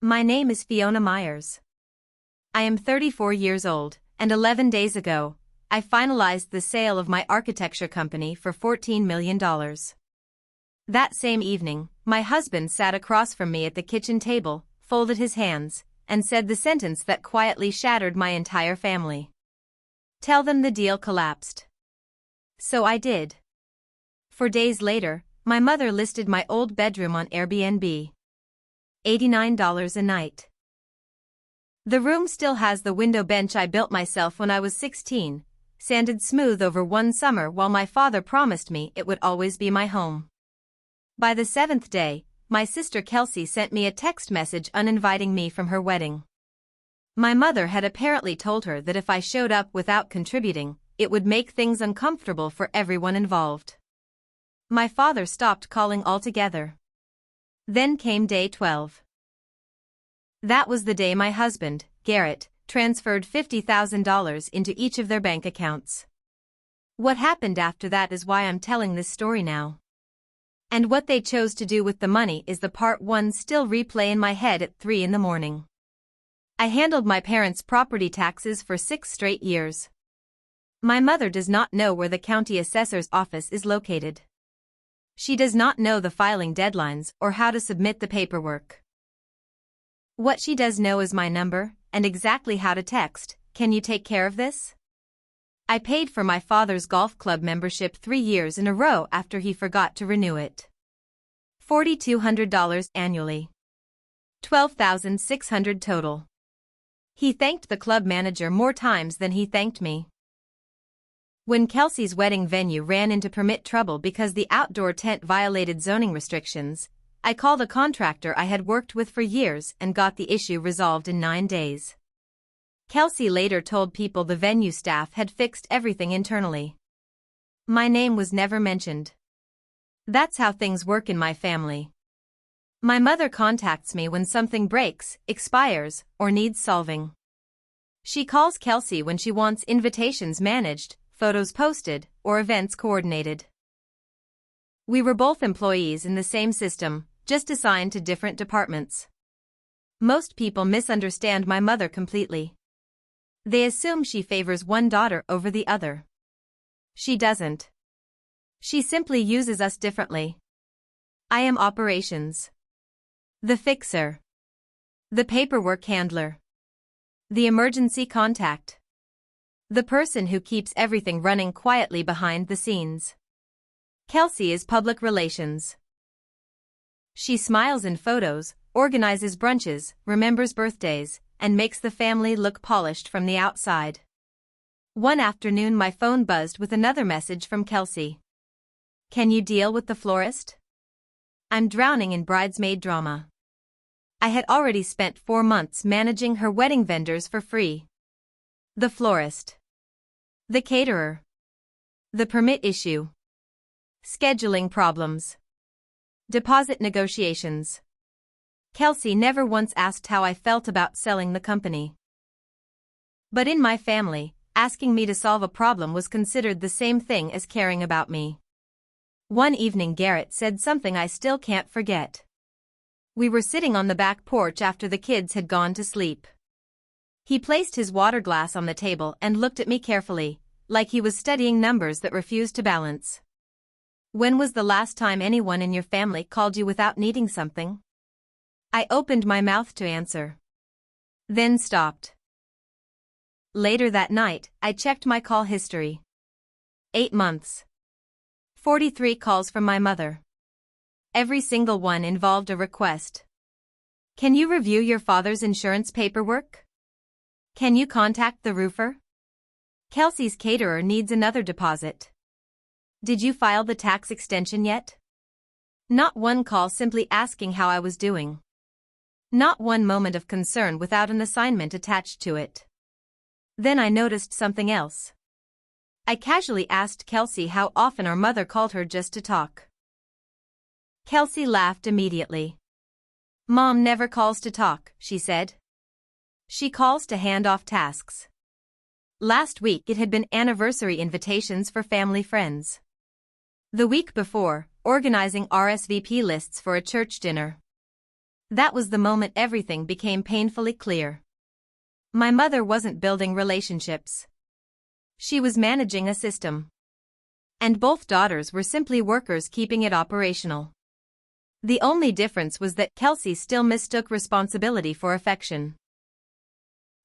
My name is Fiona Myers. I am 34 years old, and 11 days ago, I finalized the sale of my architecture company for $14 million. That same evening, my husband sat across from me at the kitchen table, folded his hands, and said the sentence that quietly shattered my entire family. Tell them the deal collapsed. So I did. 4 days later, my mother listed my old bedroom on Airbnb. $89 a night. The room still has the window bench I built myself when I was 16, sanded smooth over one summer while my father promised me it would always be my home. By the 7th day, my sister Kelsey sent me a text message uninviting me from her wedding. My mother had apparently told her that if I showed up without contributing, it would make things uncomfortable for everyone involved. My father stopped calling altogether. Then came day 12. That was the day my husband, Garrett, transferred $50,000 into each of their bank accounts. What happened after that is why I'm telling this story now. And what they chose to do with the money is the part one still replay in my head at 3 in the morning. I handled my parents' property taxes for 6 straight years. My mother does not know where the county assessor's office is located. She does not know the filing deadlines or how to submit the paperwork. What she does know is my number, and exactly how to text, "Can you take care of this?" I paid for my father's golf club membership 3 years in a row after he forgot to renew it. $4,200 annually. $12,600 total. He thanked the club manager more times than he thanked me. When Kelsey's wedding venue ran into permit trouble because the outdoor tent violated zoning restrictions, I called a contractor I had worked with for years and got the issue resolved in 9 days. Kelsey later told people the venue staff had fixed everything internally. My name was never mentioned. That's how things work in my family. My mother contacts me when something breaks, expires, or needs solving. She calls Kelsey when she wants invitations managed, photos posted, or events coordinated. We were both employees in the same system, just assigned to different departments. Most people misunderstand my mother completely. They assume she favors one daughter over the other. She doesn't. She simply uses us differently. I am operations. The fixer. The paperwork handler. The emergency contact. The person who keeps everything running quietly behind the scenes. Kelsey is public relations. She smiles in photos, organizes brunches, remembers birthdays, and makes the family look polished from the outside. One afternoon my phone buzzed with another message from Kelsey. "Can you deal with the florist? I'm drowning in bridesmaid drama." I had already spent 4 months managing her wedding vendors for free. The florist. The caterer. The permit issue. Scheduling problems. Deposit negotiations. Kelsey never once asked how I felt about selling the company. But in my family, asking me to solve a problem was considered the same thing as caring about me. One evening Garrett said something I still can't forget. We were sitting on the back porch after the kids had gone to sleep. He placed his water glass on the table and looked at me carefully, like he was studying numbers that refused to balance. "When was the last time anyone in your family called you without needing something?" I opened my mouth to answer. Then stopped. Later that night, I checked my call history. 8 months. 43 calls from my mother. Every single one involved a request. "Can you review your father's insurance paperwork? Can you contact the roofer? Kelsey's caterer needs another deposit. Did you file the tax extension yet?" Not one call simply asking how I was doing. Not one moment of concern without an assignment attached to it. Then I noticed something else. I casually asked Kelsey how often our mother called her just to talk. Kelsey laughed immediately. "Mom never calls to talk," she said. "She calls to hand off tasks." Last week it had been anniversary invitations for family friends. The week before, organizing RSVP lists for a church dinner. That was the moment everything became painfully clear. My mother wasn't building relationships. She was managing a system. And both daughters were simply workers keeping it operational. The only difference was that Kelsey still mistook responsibility for affection.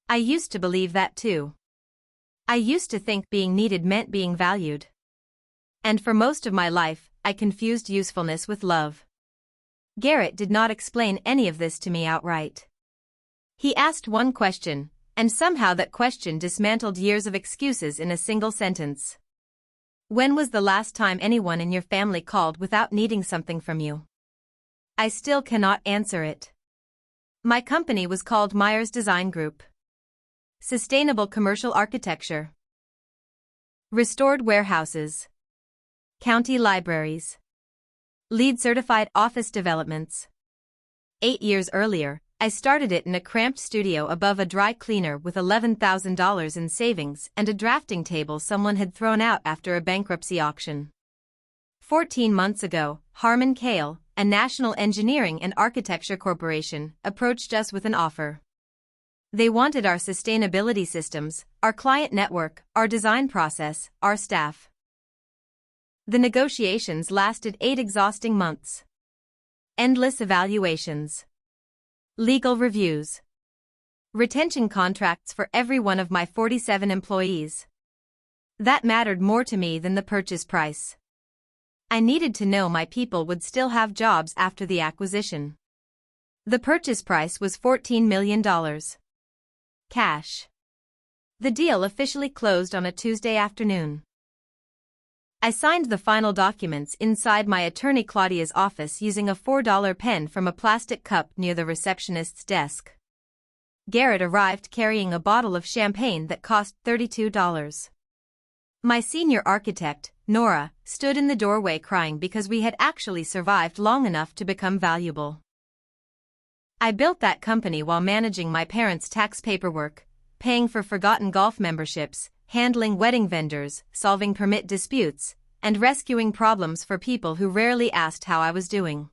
I used to believe that too. I used to think being needed meant being valued. And for most of my life, I confused usefulness with love. Garrett did not explain any of this to me outright. He asked one question, and somehow that question dismantled years of excuses in a single sentence. When was the last time anyone in your family called without needing something from you? I still cannot answer it. My company was called Myers Design Group. Sustainable commercial architecture. Restored warehouses. County libraries. LEED-certified office developments. 8 years earlier, I started it in a cramped studio above a dry cleaner with $11,000 in savings and a drafting table someone had thrown out after a bankruptcy auction. 14 months ago, Harman Kale, a national engineering and architecture corporation, approached us with an offer. They wanted our sustainability systems, our client network, our design process, our staff. The negotiations lasted 8 exhausting months. Endless evaluations. Legal reviews. Retention contracts for every one of my 47 employees. That mattered more to me than the purchase price. I needed to know my people would still have jobs after the acquisition. The purchase price was $14 million. Cash. The deal officially closed on a Tuesday afternoon. I signed the final documents inside my attorney Claudia's office using a $4 pen from a plastic cup near the receptionist's desk. Garrett arrived carrying a bottle of champagne that cost $32. My senior architect, Nora, stood in the doorway crying because we had actually survived long enough to become valuable. I built that company while managing my parents' tax paperwork, paying for forgotten golf memberships, handling wedding vendors, solving permit disputes, and rescuing problems for people who rarely asked how I was doing.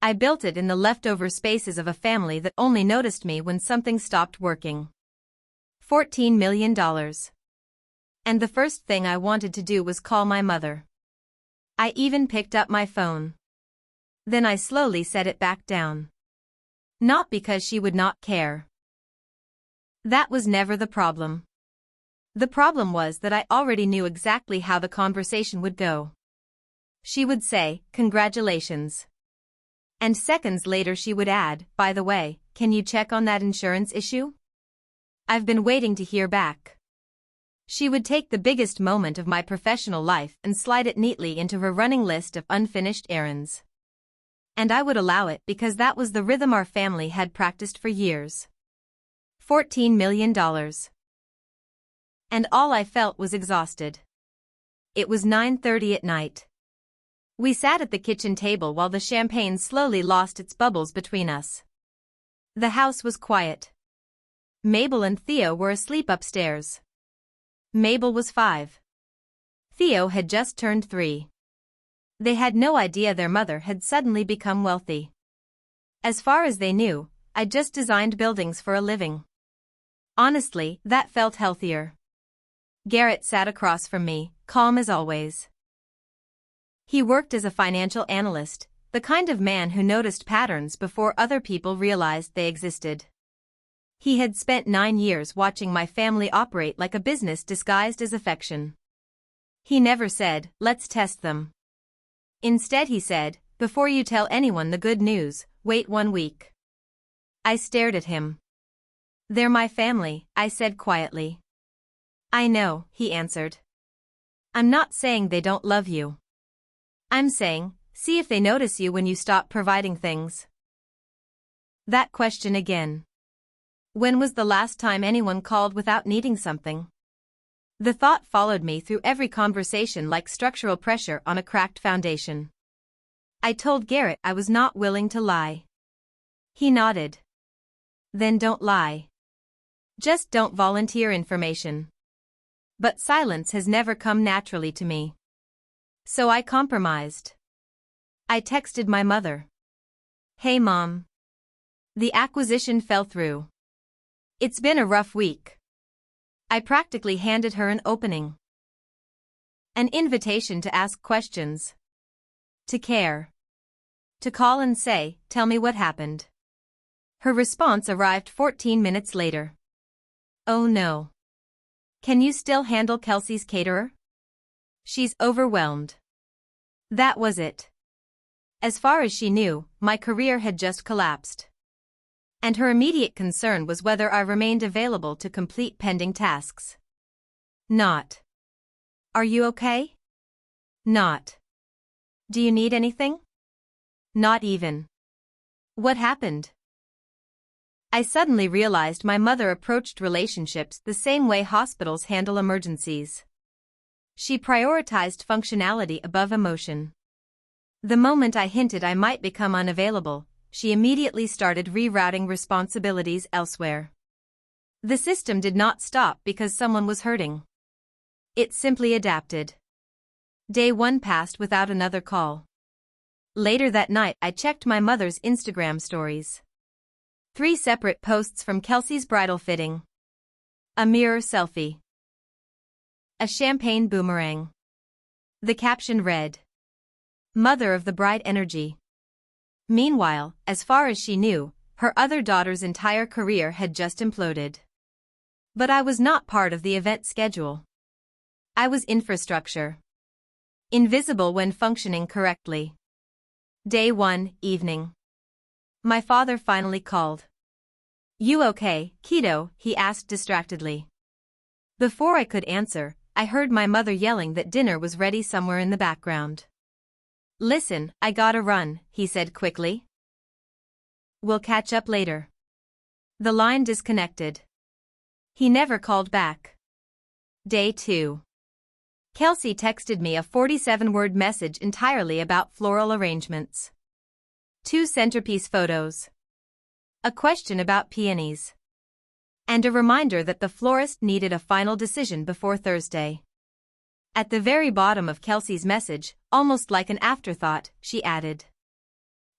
I built it in the leftover spaces of a family that only noticed me when something stopped working. $14 million. And the first thing I wanted to do was call my mother. I even picked up my phone. Then I slowly set it back down. Not because she would not care. That was never the problem. The problem was that I already knew exactly how the conversation would go. She would say, "Congratulations." And seconds later she would add, "By the way, can you check on that insurance issue? I've been waiting to hear back." She would take the biggest moment of my professional life and slide it neatly into her running list of unfinished errands. And I would allow it because that was the rhythm our family had practiced for years. $14 million. And all I felt was exhausted. It was 9:30 at night. We sat at the kitchen table while the champagne slowly lost its bubbles between us. The house was quiet. Mabel and Theo were asleep upstairs. Mabel was 5. Theo had just turned 3. They had no idea their mother had suddenly become wealthy. As far as they knew, I just designed buildings for a living. Honestly, that felt healthier. Garrett sat across from me, calm as always. He worked as a financial analyst, the kind of man who noticed patterns before other people realized they existed. He had spent 9 years watching my family operate like a business disguised as affection. He never said, "Let's test them." Instead he said, "Before you tell anyone the good news, wait 1 week." I stared at him. "They're my family," I said quietly. "I know," he answered. "I'm not saying they don't love you. I'm saying, see if they notice you when you stop providing things." That question again. When was the last time anyone called without needing something? The thought followed me through every conversation like structural pressure on a cracked foundation. I told Garrett I was not willing to lie. He nodded. "Then don't lie. Just don't volunteer information." But silence has never come naturally to me. So I compromised. I texted my mother. "Hey Mom. The acquisition fell through. It's been a rough week. I practically handed her an opening. An invitation to ask questions. To care. To call and say, "Tell me what happened." Her response arrived 14 minutes later. "Oh no. Can you still handle Kelsey's caterer? She's overwhelmed." That was it. As far as she knew, my career had just collapsed. And her immediate concern was whether I remained available to complete pending tasks. Not. "Are you okay?" Not. "Do you need anything?" Not even. What happened? I suddenly realized my mother approached relationships the same way hospitals handle emergencies. She prioritized functionality above emotion. The moment I hinted I might become unavailable, she immediately started rerouting responsibilities elsewhere. The system did not stop because someone was hurting. It simply adapted. Day 1 passed without another call. Later that night I checked my mother's Instagram stories. 3 separate posts from Kelsey's bridal fitting. A mirror selfie. A champagne boomerang. The caption read, "Mother of the bride energy." Meanwhile, as far as she knew, her other daughter's entire career had just imploded. But I was not part of the event schedule. I was infrastructure. Invisible when functioning correctly. Day 1, evening. My father finally called. "You okay, kiddo?" he asked distractedly. Before I could answer, I heard my mother yelling that dinner was ready somewhere in the background. "Listen, I gotta run," he said quickly. "We'll catch up later." The line disconnected. He never called back. Day 2. Kelsey texted me a 47-word message entirely about floral arrangements. 2 centerpiece photos. A question about peonies. And a reminder that the florist needed a final decision before Thursday. At the very bottom of Kelsey's message, almost like an afterthought, she added,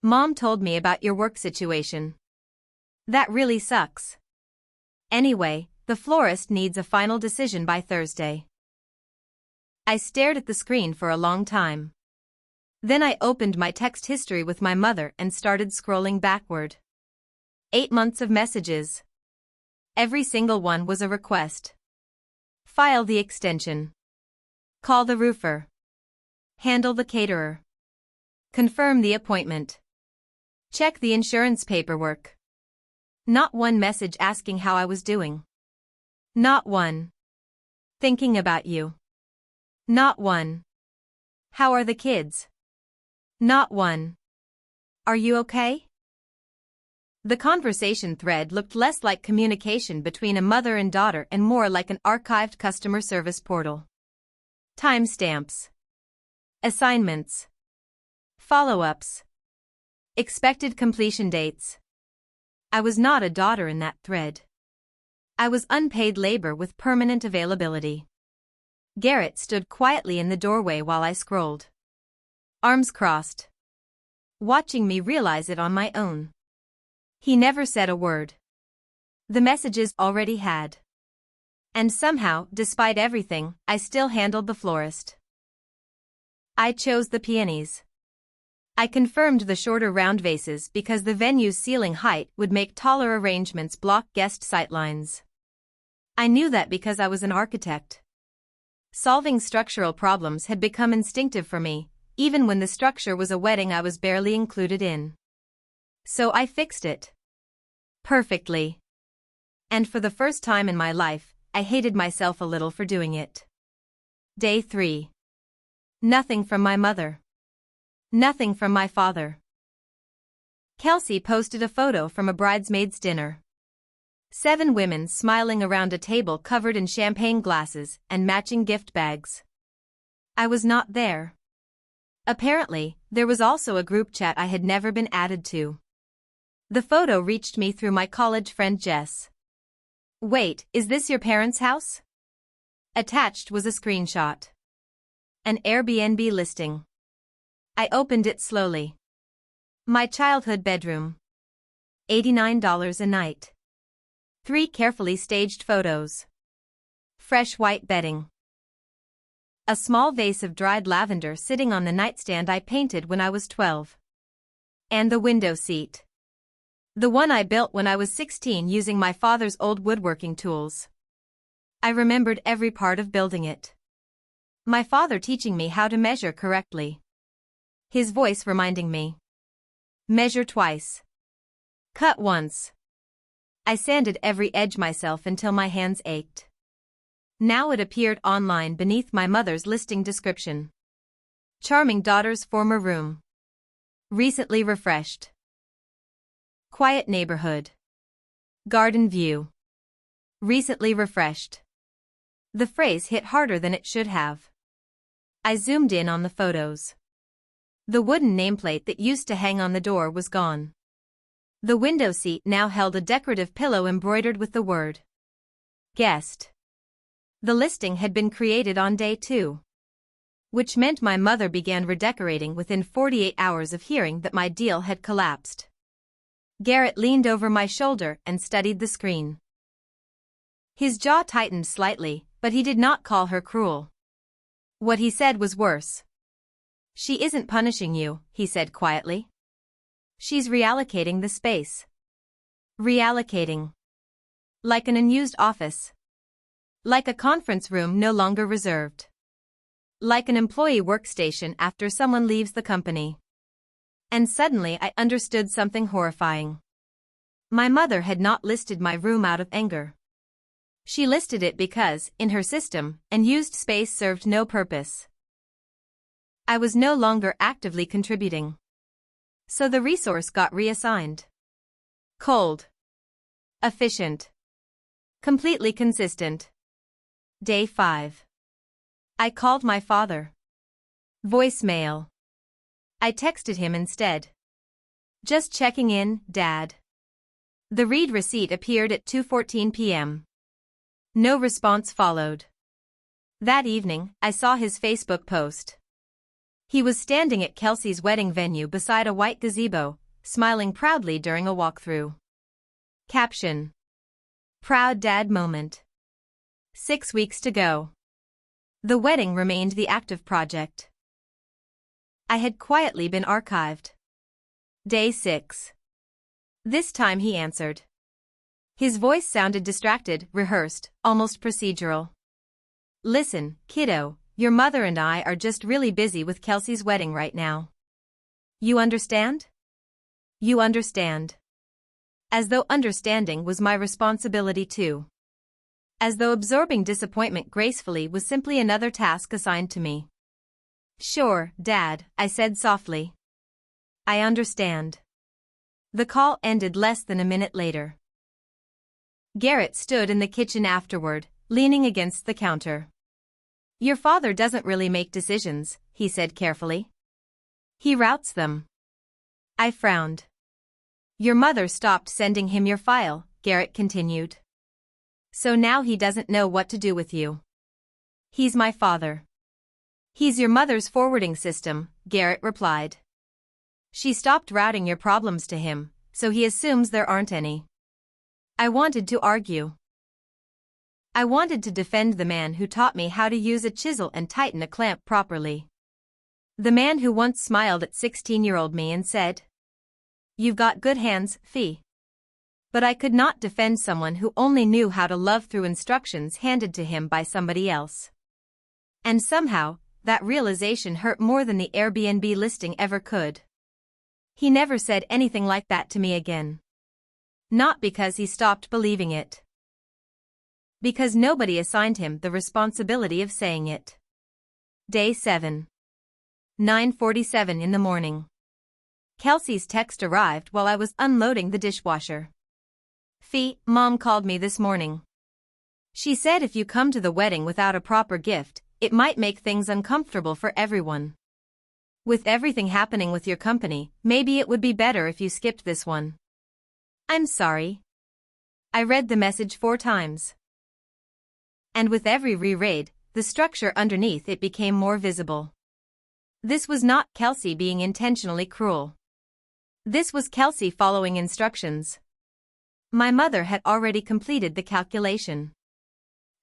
"Mom told me about your work situation. That really sucks. Anyway, the florist needs a final decision by Thursday." I stared at the screen for a long time. Then I opened my text history with my mother and started scrolling backward. 8 months of messages. Every single one was a request. File the extension. Call the roofer. Handle the caterer. Confirm the appointment. Check the insurance paperwork. Not one message asking how I was doing. Not one. Thinking about you. Not one. How are the kids? Not one. Are you okay? The conversation thread looked less like communication between a mother and daughter and more like an archived customer service portal. Timestamps. Assignments. Follow-ups. Expected completion dates. I was not a daughter in that thread. I was unpaid labor with permanent availability. Garrett stood quietly in the doorway while I scrolled. Arms crossed. Watching me realize it on my own. He never said a word. The messages already had. And somehow, despite everything, I still handled the florist. I chose the peonies. I confirmed the shorter round vases because the venue's ceiling height would make taller arrangements block guest sightlines. I knew that because I was an architect. Solving structural problems had become instinctive for me, even when the structure was a wedding I was barely included in. So I fixed it. Perfectly. And for the first time in my life, I hated myself a little for doing it. Day 3. Nothing from my mother. Nothing from my father. Kelsey posted a photo from a bridesmaid's dinner. 7 women smiling around a table covered in champagne glasses and matching gift bags. I was not there. Apparently, there was also a group chat I had never been added to. The photo reached me through my college friend Jess. "Wait, is this your parents' house?" Attached was a screenshot. An Airbnb listing. I opened it slowly. My childhood bedroom. $89 a night. 3 carefully staged photos. Fresh white bedding. A small vase of dried lavender sitting on the nightstand I painted when I was 12. And the window seat. The one I built when I was 16 using my father's old woodworking tools. I remembered every part of building it. My father teaching me how to measure correctly. His voice reminding me. Measure twice. Cut once. I sanded every edge myself until my hands ached. Now it appeared online beneath my mother's listing description. Charming daughter's former room. Recently refreshed. Quiet neighborhood. Garden view. Recently refreshed. The phrase hit harder than it should have. I zoomed in on the photos. The wooden nameplate that used to hang on the door was gone. The window seat now held a decorative pillow embroidered with the word guest. The listing had been created on day 2. Which meant my mother began redecorating within 48 hours of hearing that my deal had collapsed. Garrett leaned over my shoulder and studied the screen. His jaw tightened slightly, but he did not call her cruel. What he said was worse. She isn't punishing you, he said quietly. She's reallocating the space. Reallocating. Like an unused office. Like a conference room no longer reserved. Like an employee workstation after someone leaves the company. And suddenly I understood something horrifying. My mother had not listed my room out of anger. She listed it because, in her system, unused space served no purpose. I was no longer actively contributing. So the resource got reassigned. Cold. Efficient. Completely consistent. Day 5. I called my father. Voicemail. I texted him instead. Just checking in, Dad. The read receipt appeared at 2:14 p.m. No response followed. That evening, I saw his Facebook post. He was standing at Kelsey's wedding venue beside a white gazebo, smiling proudly during a walkthrough. Caption. Proud dad moment. 6 weeks to go. The wedding remained the active project. I had quietly been archived. Day 6. This time he answered. His voice sounded distracted, rehearsed, almost procedural. Listen, kiddo, your mother and I are just really busy with Kelsey's wedding right now. You understand? You understand. As though understanding was my responsibility too. As though absorbing disappointment gracefully was simply another task assigned to me. Sure, Dad, I said softly. I understand. The call ended less than a minute later. Garrett stood in the kitchen afterward, leaning against the counter. Your father doesn't really make decisions, he said carefully. He routes them. I frowned. Your mother stopped sending him your file, Garrett continued. So now he doesn't know what to do with you. He's my father. He's your mother's forwarding system, Garrett replied. She stopped routing your problems to him, so he assumes there aren't any. I wanted to argue. I wanted to defend the man who taught me how to use a chisel and tighten a clamp properly. The man who once smiled at 16-year-old me and said, "You've got good hands, Fee." But I could not defend someone who only knew how to love through instructions handed to him by somebody else. And somehow, that realization hurt more than the Airbnb listing ever could. He never said anything like that to me again. Not because he stopped believing it. Because nobody assigned him the responsibility of saying it. Day 7. 9:47 in the morning. Kelsey's text arrived while I was unloading the dishwasher. Fee, Mom called me this morning. She said if you come to the wedding without a proper gift, it might make things uncomfortable for everyone. With everything happening with your company, maybe it would be better if you skipped this one. I'm sorry. I read the message 4 times. And with every reread, the structure underneath it became more visible. This was not Kelsey being intentionally cruel. This was Kelsey following instructions. My mother had already completed the calculation.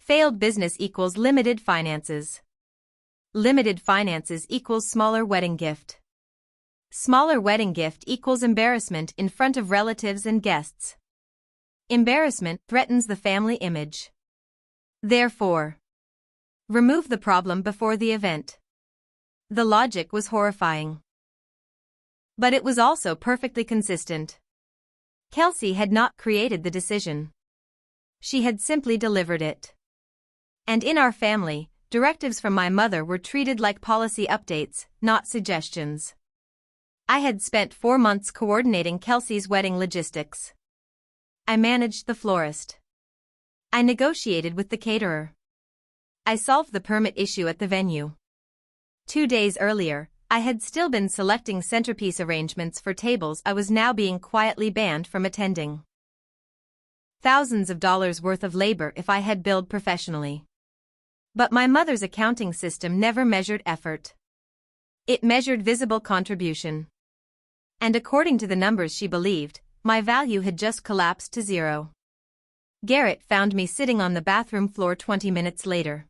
Failed business equals limited finances. Limited finances equals smaller wedding gift. Smaller wedding gift equals embarrassment in front of relatives and guests. Embarrassment threatens the family image. Therefore, remove the problem before the event. The logic was horrifying. But it was also perfectly consistent. Kelsey had not created the decision. She had simply delivered it. And in our family, directives from my mother were treated like policy updates, not suggestions. I had spent 4 months coordinating Kelsey's wedding logistics. I managed the florist. I negotiated with the caterer. I solved the permit issue at the venue. 2 days earlier, I had still been selecting centerpiece arrangements for tables I was now being quietly banned from attending. Thousands of dollars worth of labor if I had billed professionally. But my mother's accounting system never measured effort. It measured visible contribution. And according to the numbers she believed, my value had just collapsed to zero. Garrett found me sitting on the bathroom floor 20 minutes later.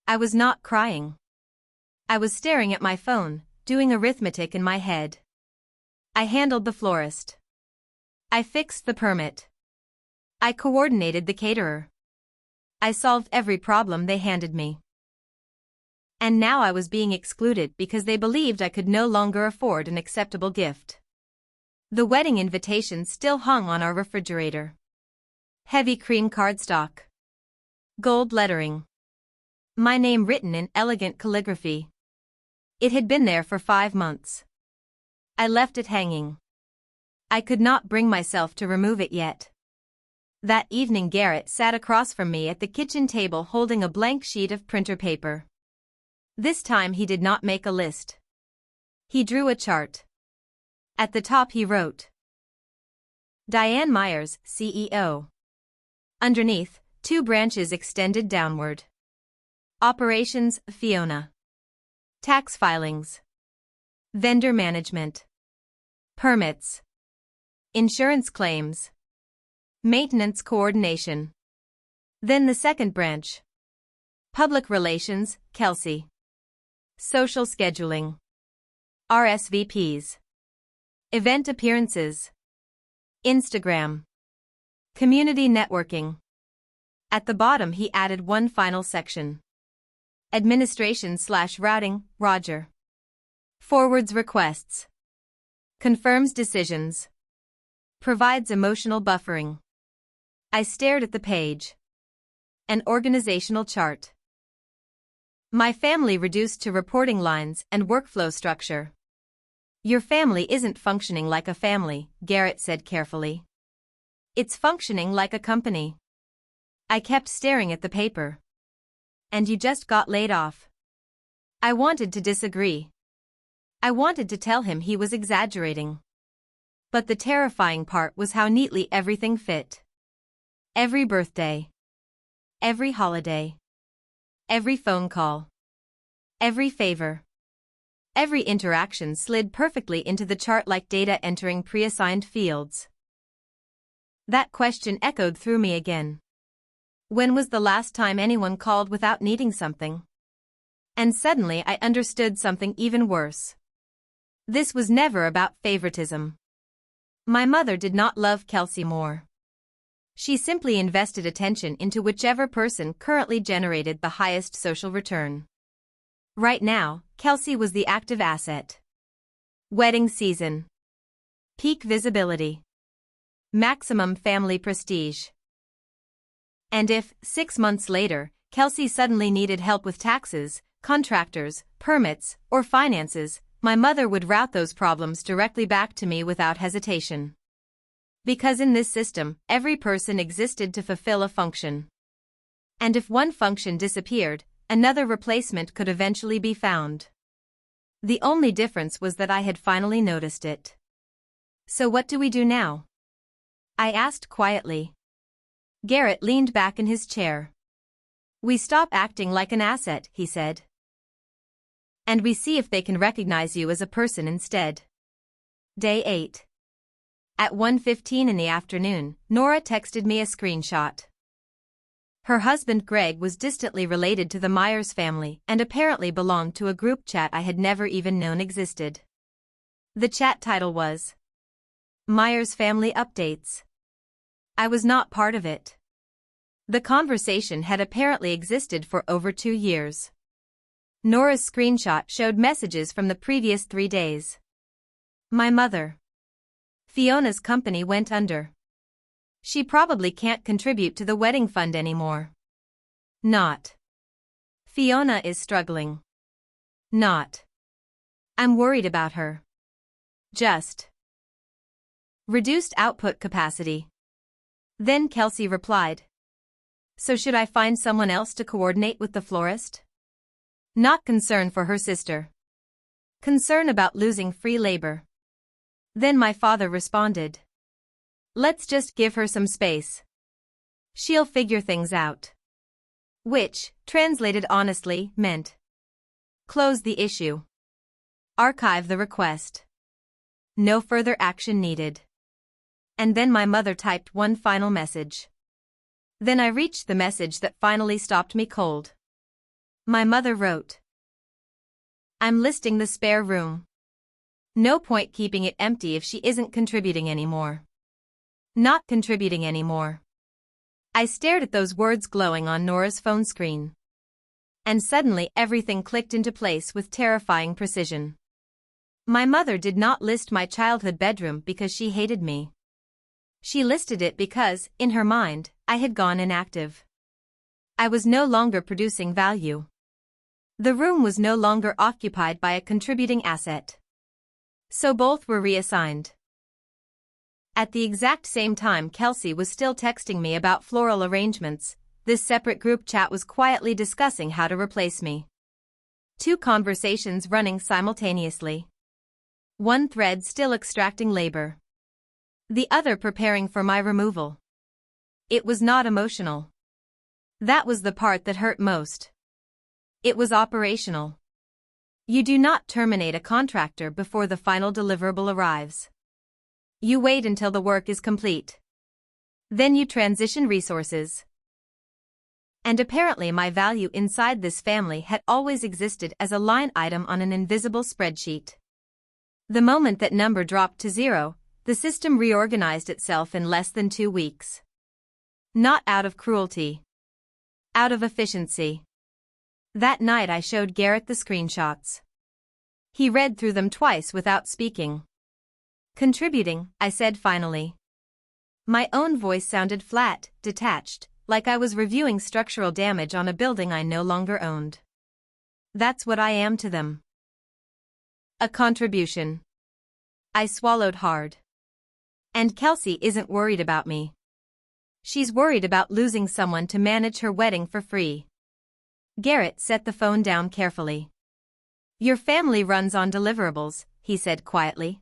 I was not crying. I was staring at my phone, doing arithmetic in my head. I handled the florist. I fixed the permit. I coordinated the caterer. I solved every problem they handed me. And now I was being excluded because they believed I could no longer afford an acceptable gift. The wedding invitation still hung on our refrigerator. Heavy cream cardstock. Gold lettering. My name written in elegant calligraphy. It had been there for 5 months. I left it hanging. I could not bring myself to remove it yet. That evening Garrett sat across from me at the kitchen table holding a blank sheet of printer paper. This time he did not make a list. He drew a chart. At the top he wrote, Diane Myers, CEO. Underneath, 2 branches extended downward. Operations, Fiona. Tax filings. Vendor management. Permits. Insurance claims. Maintenance coordination. Then the second branch. Public relations, Kelsey. Social scheduling. RSVPs. Event appearances. Instagram. Community networking. At the bottom he added one final section. Administration/routing, Roger. Forwards requests. Confirms decisions. Provides emotional buffering. I stared at the page. An organizational chart. My family reduced to reporting lines and workflow structure. Your family isn't functioning like a family, Garrett said carefully. It's functioning like a company. I kept staring at the paper. And you just got laid off. I wanted to disagree. I wanted to tell him he was exaggerating. But the terrifying part was how neatly everything fit. Every birthday. Every holiday. Every phone call. Every favor. Every interaction slid perfectly into the chart like data entering pre-assigned fields. That question echoed through me again. When was the last time anyone called without needing something? And suddenly I understood something even worse. This was never about favoritism. My mother did not love Kelsey more. She simply invested attention into whichever person currently generated the highest social return. Right now, Kelsey was the active asset. Wedding season. Peak visibility. Maximum family prestige. And if, 6 months later, Kelsey suddenly needed help with taxes, contractors, permits, or finances, my mother would route those problems directly back to me without hesitation. Because in this system, every person existed to fulfill a function. And if one function disappeared, another replacement could eventually be found. The only difference was that I had finally noticed it. So what do we do now? I asked quietly. Garrett leaned back in his chair. We stop acting like an asset, he said. And we see if they can recognize you as a person instead. Day 8. At 1:15 in the afternoon, Nora texted me a screenshot. Her husband Greg was distantly related to the Myers family and apparently belonged to a group chat I had never even known existed. The chat title was Myers Family Updates. I was not part of it. The conversation had apparently existed for over 2 years. Nora's screenshot showed messages from the previous 3 days. My mother. Fiona's company went under. She probably can't contribute to the wedding fund anymore. Not. Fiona is struggling. Not. I'm worried about her. Just. Reduced output capacity. Then Kelsey replied. So should I find someone else to coordinate with the florist? Not concern for her sister. Concern about losing free labor. Then my father responded. Let's just give her some space. She'll figure things out. Which, translated honestly, meant close the issue. Archive the request. No further action needed. And then my mother typed one final message. Then I reached the message that finally stopped me cold. My mother wrote. I'm listing the spare room. No point keeping it empty if she isn't contributing anymore. Not contributing anymore. I stared at those words glowing on Nora's phone screen. And suddenly everything clicked into place with terrifying precision. My mother did not list my childhood bedroom because she hated me. She listed it because, in her mind, I had gone inactive. I was no longer producing value. The room was no longer occupied by a contributing asset. So both were reassigned. At the exact same time Kelsey was still texting me about floral arrangements, this separate group chat was quietly discussing how to replace me. 2 conversations running simultaneously. One thread still extracting labor. The other preparing for my removal. It was not emotional. That was the part that hurt most. It was operational. You do not terminate a contractor before the final deliverable arrives. You wait until the work is complete. Then you transition resources. And apparently my value inside this family had always existed as a line item on an invisible spreadsheet. The moment that number dropped to 0, the system reorganized itself in less than 2 weeks. Not out of cruelty. Out of efficiency. That night I showed Garrett the screenshots. He read through them twice without speaking. Contributing, I said finally. My own voice sounded flat, detached, like I was reviewing structural damage on a building I no longer owned. That's what I am to them. A contribution. I swallowed hard. And Kelsey isn't worried about me. She's worried about losing someone to manage her wedding for free. Garrett set the phone down carefully. Your family runs on deliverables, he said quietly.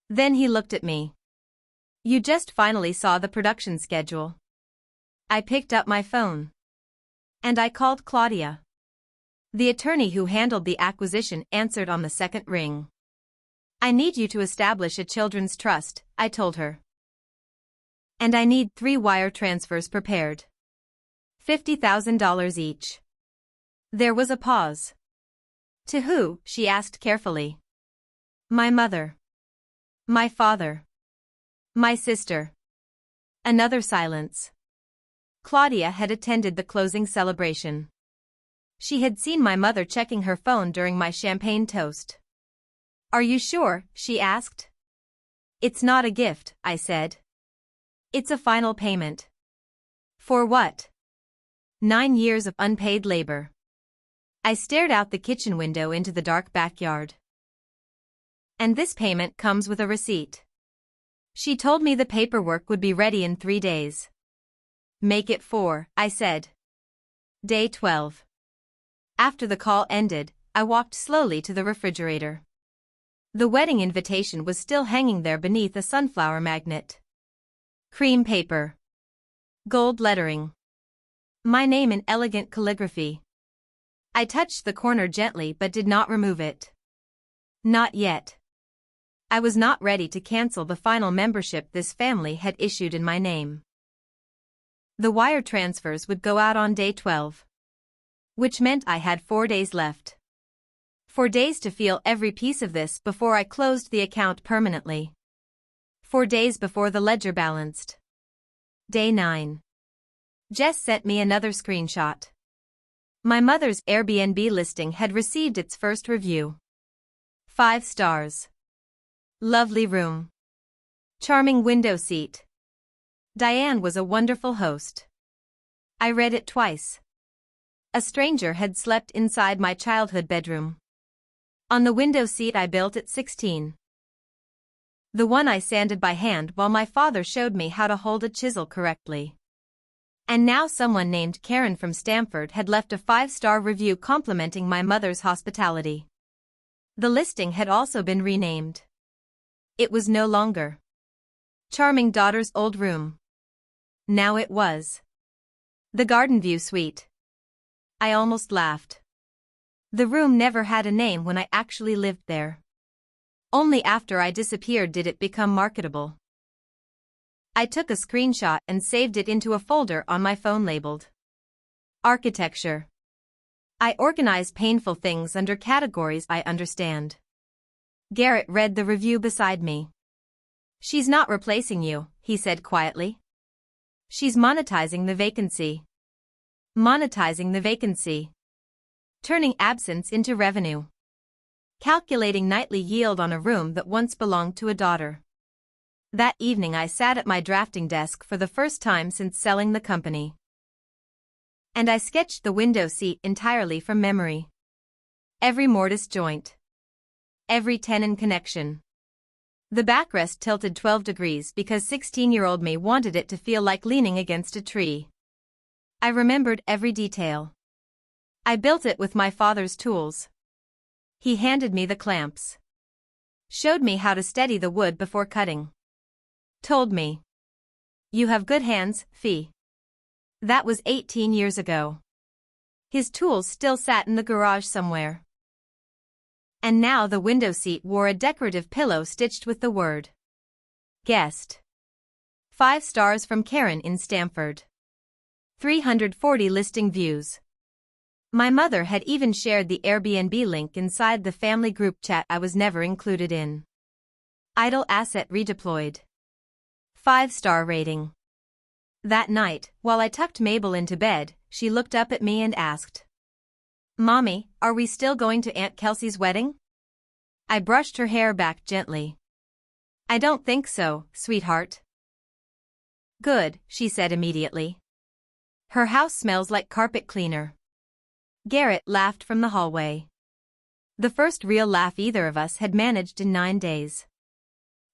Then he looked at me. You just finally saw the production schedule. I picked up my phone. And I called Claudia. The attorney who handled the acquisition answered on the second ring. I need you to establish a children's trust, I told her. And I need 3 wire transfers prepared. $50,000 each. There was a pause. To who? She asked carefully. My mother. My father. My sister. Another silence. Claudia had attended the closing celebration. She had seen my mother checking her phone during my champagne toast. Are you sure? She asked. It's not a gift, I said. It's a final payment. For what? 9 years of unpaid labor. I stared out the kitchen window into the dark backyard. And this payment comes with a receipt. She told me the paperwork would be ready in 3 days. Make it 4, I said. Day 12. After the call ended, I walked slowly to the refrigerator. The wedding invitation was still hanging there beneath a sunflower magnet. Cream paper. Gold lettering. My name in elegant calligraphy. I touched the corner gently but did not remove it. Not yet. I was not ready to cancel the final membership this family had issued in my name. The wire transfers would go out on day 12. Which meant I had 4 days left. 4 days to feel every piece of this before I closed the account permanently. 4 days before the ledger balanced. Day 9. Jess sent me another screenshot. My mother's Airbnb listing had received its first review. 5 stars. Lovely room. Charming window seat. Diane was a wonderful host. I read it twice. A stranger had slept inside my childhood bedroom. On the window seat I built at 16. The one I sanded by hand while my father showed me how to hold a chisel correctly. And now someone named Karen from Stamford had left a 5-star review complimenting my mother's hospitality. The listing had also been renamed. It was no longer Charming Daughter's Old Room. Now it was The Garden View Suite. I almost laughed. The room never had a name when I actually lived there. Only after I disappeared did it become marketable. I took a screenshot and saved it into a folder on my phone labeled Architecture. I organize painful things under categories I understand. Garrett read the review beside me. She's not replacing you, he said quietly. She's monetizing the vacancy. Monetizing the vacancy. Turning absence into revenue. Calculating nightly yield on a room that once belonged to a daughter. That evening I sat at my drafting desk for the first time since selling the company. And I sketched the window seat entirely from memory. Every mortise joint. Every tenon connection. The backrest tilted 12 degrees because 16-year-old me wanted it to feel like leaning against a tree. I remembered every detail. I built it with my father's tools. He handed me the clamps. Showed me how to steady the wood before cutting. Told me, "You have good hands, Fee." That was 18 years ago. His tools still sat in the garage somewhere. And now the window seat wore a decorative pillow stitched with the word Guest. 5 stars from Karen in Stamford. 340 listing views. My mother had even shared the Airbnb link inside the family group chat I was never included in. Idle asset redeployed. 5-star rating. That night, while I tucked Mabel into bed, she looked up at me and asked, "Mommy, are we still going to Aunt Kelsey's wedding?" I brushed her hair back gently. "I don't think so, sweetheart." "Good," she said immediately. "Her house smells like carpet cleaner." Garrett laughed from the hallway. The first real laugh either of us had managed in 9 days.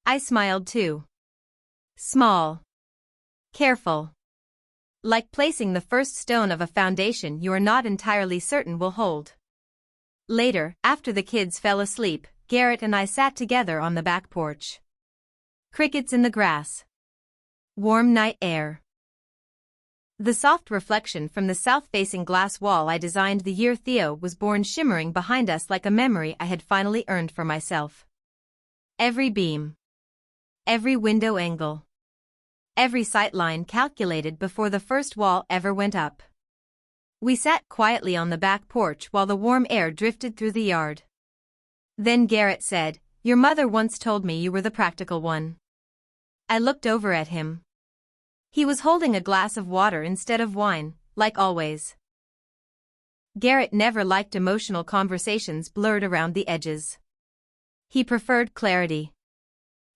I smiled too. Small. Careful. Like placing the first stone of a foundation you are not entirely certain will hold. Later, after the kids fell asleep, Garrett and I sat together on the back porch. Crickets in the grass. Warm night air. The soft reflection from the south-facing glass wall I designed the year Theo was born shimmering behind us like a memory I had finally earned for myself. Every beam. Every window angle. Every sightline calculated before the first wall ever went up. We sat quietly on the back porch while the warm air drifted through the yard. Then Garrett said, "Your mother once told me you were the practical one." I looked over at him. He was holding a glass of water instead of wine, like always. Garrett never liked emotional conversations blurred around the edges. He preferred clarity.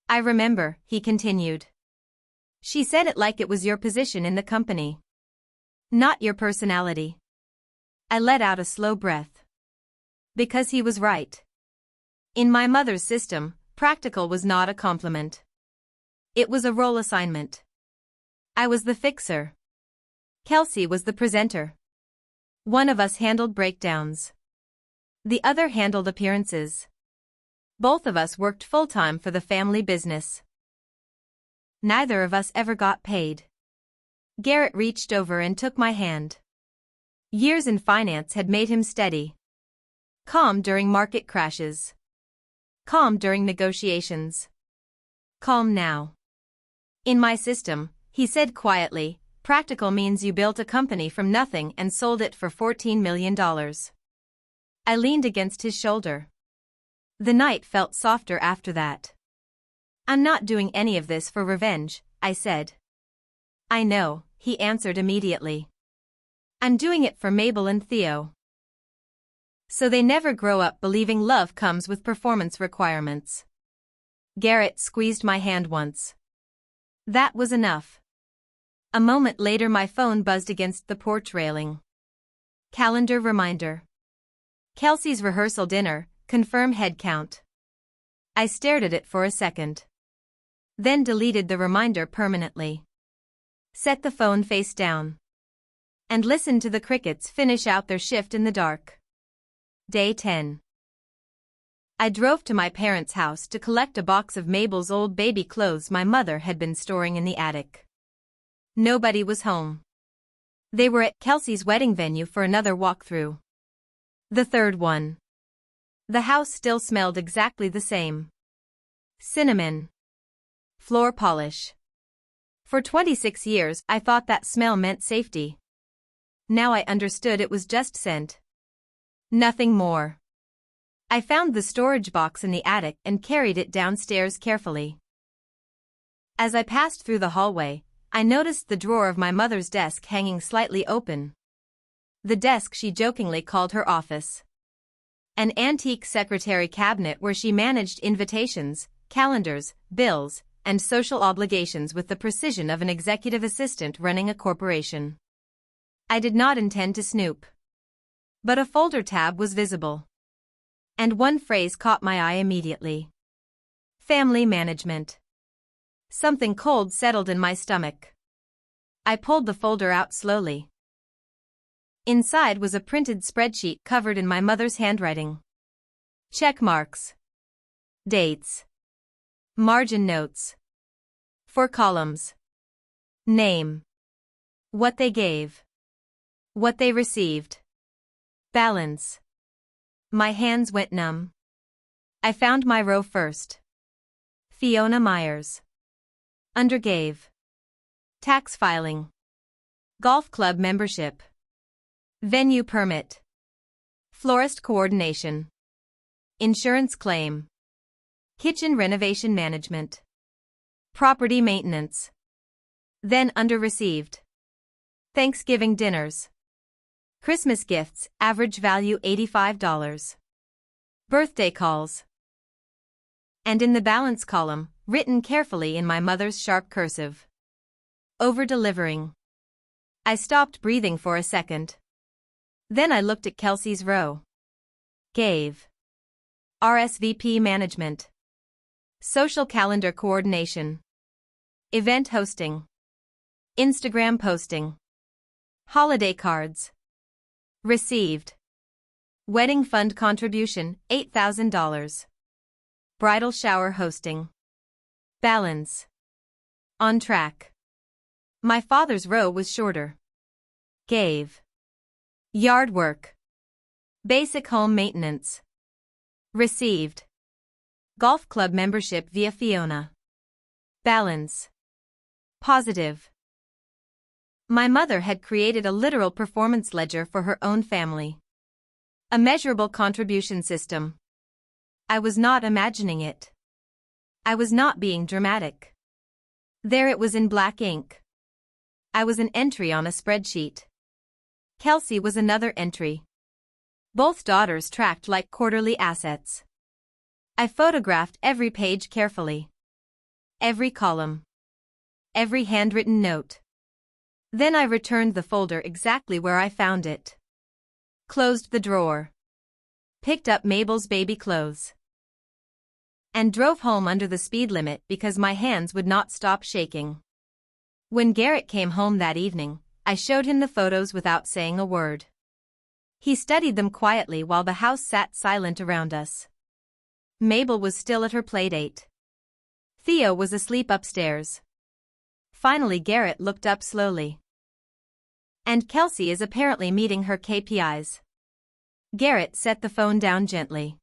"I remember," he continued. "She said it like it was your position in the company. Not your personality." I let out a slow breath. Because he was right. In my mother's system, practical was not a compliment. It was a role assignment. I was the fixer. Kelsey was the presenter. One of us handled breakdowns. The other handled appearances. Both of us worked full-time for the family business. Neither of us ever got paid. Garrett reached over and took my hand. Years in finance had made him steady. Calm during market crashes. Calm during negotiations. Calm now. In my system, he said quietly, practical means you built a company from nothing and sold it for $14 million. I leaned against his shoulder. The night felt softer after that. I'm not doing any of this for revenge, I said. I know, he answered immediately. I'm doing it for Mabel and Theo. So they never grow up believing love comes with performance requirements. Garrett squeezed my hand once. That was enough. A moment later my phone buzzed against the porch railing. Calendar reminder. Kelsey's rehearsal dinner, confirm head count. I stared at it for a second. Then deleted the reminder permanently. Set the phone face down. And listened to the crickets finish out their shift in the dark. Day 10. I drove to my parents' house to collect a box of Mabel's old baby clothes my mother had been storing in the attic. Nobody was home. They were at Kelsey's wedding venue for another walkthrough. The third one. The house still smelled exactly the same. Cinnamon. Floor polish. For 26 years I thought that smell meant safety. Now I understood it was just scent. Nothing more. I found the storage box in the attic and carried it downstairs carefully. As I passed through the hallway, I noticed the drawer of my mother's desk hanging slightly open. The desk she jokingly called her office. An antique secretary cabinet where she managed invitations, calendars, bills, and social obligations with the precision of an executive assistant running a corporation. I did not intend to snoop. But a folder tab was visible. And one phrase caught my eye immediately. Family management. Something cold settled in my stomach. I pulled the folder out slowly. Inside was a printed spreadsheet covered in my mother's handwriting. Check marks. Dates. Margin notes. 4 columns. Name. What they gave. What they received. Balance. My hands went numb. I found my row first. Fiona Myers. Undergave. Tax filing. Golf club membership. Venue permit. Florist coordination. Insurance claim. Kitchen renovation management. Property maintenance. Then under received. Thanksgiving dinners. Christmas gifts, average value $85. Birthday calls. And in the balance column, written carefully in my mother's sharp cursive. Over-delivering. I stopped breathing for a second. Then I looked at Kelsey's row. Gave. RSVP management. Social calendar coordination. Event hosting. Instagram posting. Holiday cards. Received. Wedding fund contribution, $8,000. Bridal shower hosting. Balance. On track. My father's row was shorter. Gave. Yard work. Basic home maintenance. Received. Golf club membership via Fiona. Balance. Positive. My mother had created a literal performance ledger for her own family. A measurable contribution system. I was not imagining it. I was not being dramatic. There it was in black ink. I was an entry on a spreadsheet. Kelsey was another entry. Both daughters tracked like quarterly assets. I photographed every page carefully. Every column. Every handwritten note. Then I returned the folder exactly where I found it. Closed the drawer. Picked up Mabel's baby clothes. And drove home under the speed limit because my hands would not stop shaking. When Garrett came home that evening, I showed him the photos without saying a word. He studied them quietly while the house sat silent around us. Mabel was still at her playdate. Theo was asleep upstairs. Finally Garrett looked up slowly. And Kelsey is apparently meeting her KPIs. Garrett set the phone down gently.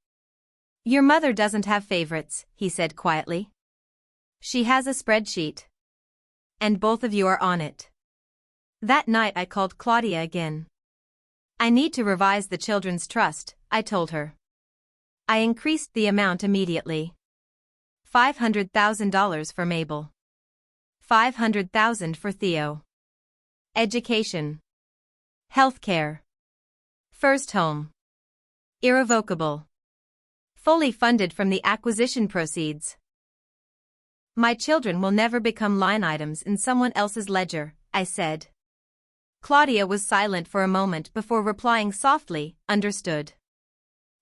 Your mother doesn't have favorites, he said quietly. She has a spreadsheet. And both of you are on it. That night I called Claudia again. I need to revise the children's trust, I told her. I increased the amount immediately. $500,000 for Mabel. $500,000 for Theo. Education. Healthcare. First home. Irrevocable. Fully funded from the acquisition proceeds. My children will never become line items in someone else's ledger, I said. Claudia was silent for a moment before replying softly, understood.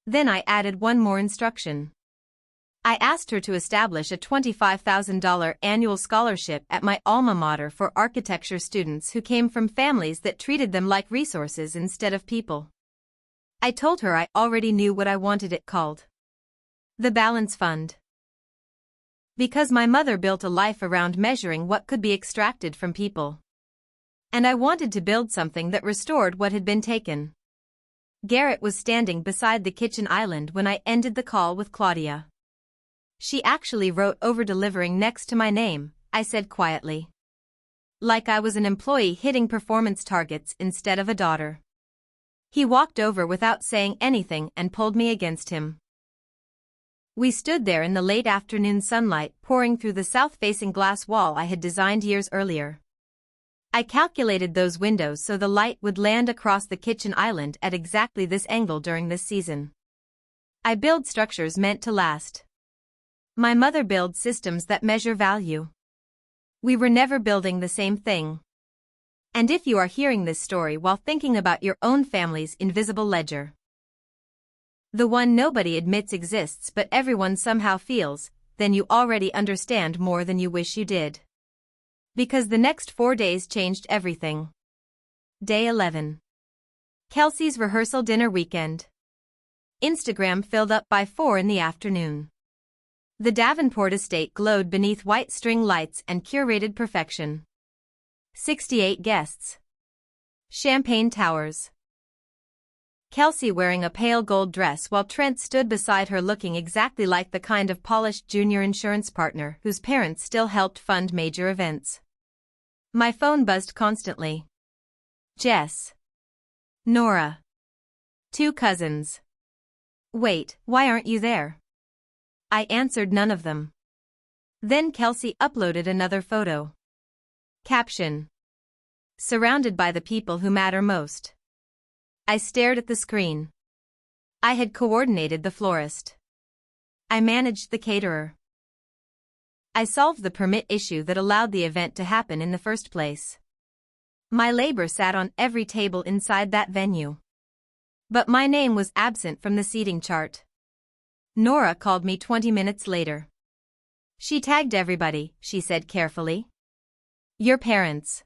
Then I added one more instruction. I asked her to establish a $25,000 annual scholarship at my alma mater for architecture students who came from families that treated them like resources instead of people. I told her I already knew what I wanted it called. The Balance Fund. Because my mother built a life around measuring what could be extracted from people. And I wanted to build something that restored what had been taken. Garrett was standing beside the kitchen island when I ended the call with Claudia. She actually wrote over-delivering next to my name, I said quietly. Like I was an employee hitting performance targets instead of a daughter. He walked over without saying anything and pulled me against him. We stood there in the late afternoon sunlight pouring through the south-facing glass wall I had designed years earlier. I calculated those windows so the light would land across the kitchen island at exactly this angle during this season. I build structures meant to last. My mother builds systems that measure value. We were never building the same thing. And if you are hearing this story while thinking about your own family's invisible ledger, the one nobody admits exists but everyone somehow feels, then you already understand more than you wish you did. Because the next 4 days changed everything. Day 11. Kelsey's rehearsal dinner weekend. Instagram filled up by 4 in the afternoon. The Davenport estate glowed beneath white string lights and curated perfection. 68 guests. Champagne towers. Kelsey wearing a pale gold dress while Trent stood beside her looking exactly like the kind of polished junior insurance partner whose parents still helped fund major events. My phone buzzed constantly. Jess. Nora. 2 cousins. Wait, why aren't you there? I answered none of them. Then Kelsey uploaded another photo. Caption. Surrounded by the people who matter most. I stared at the screen. I had coordinated the florist. I managed the caterer. I solved the permit issue that allowed the event to happen in the first place. My labor sat on every table inside that venue. But my name was absent from the seating chart. Nora called me 20 minutes later. She tagged everybody, she said carefully. Your parents.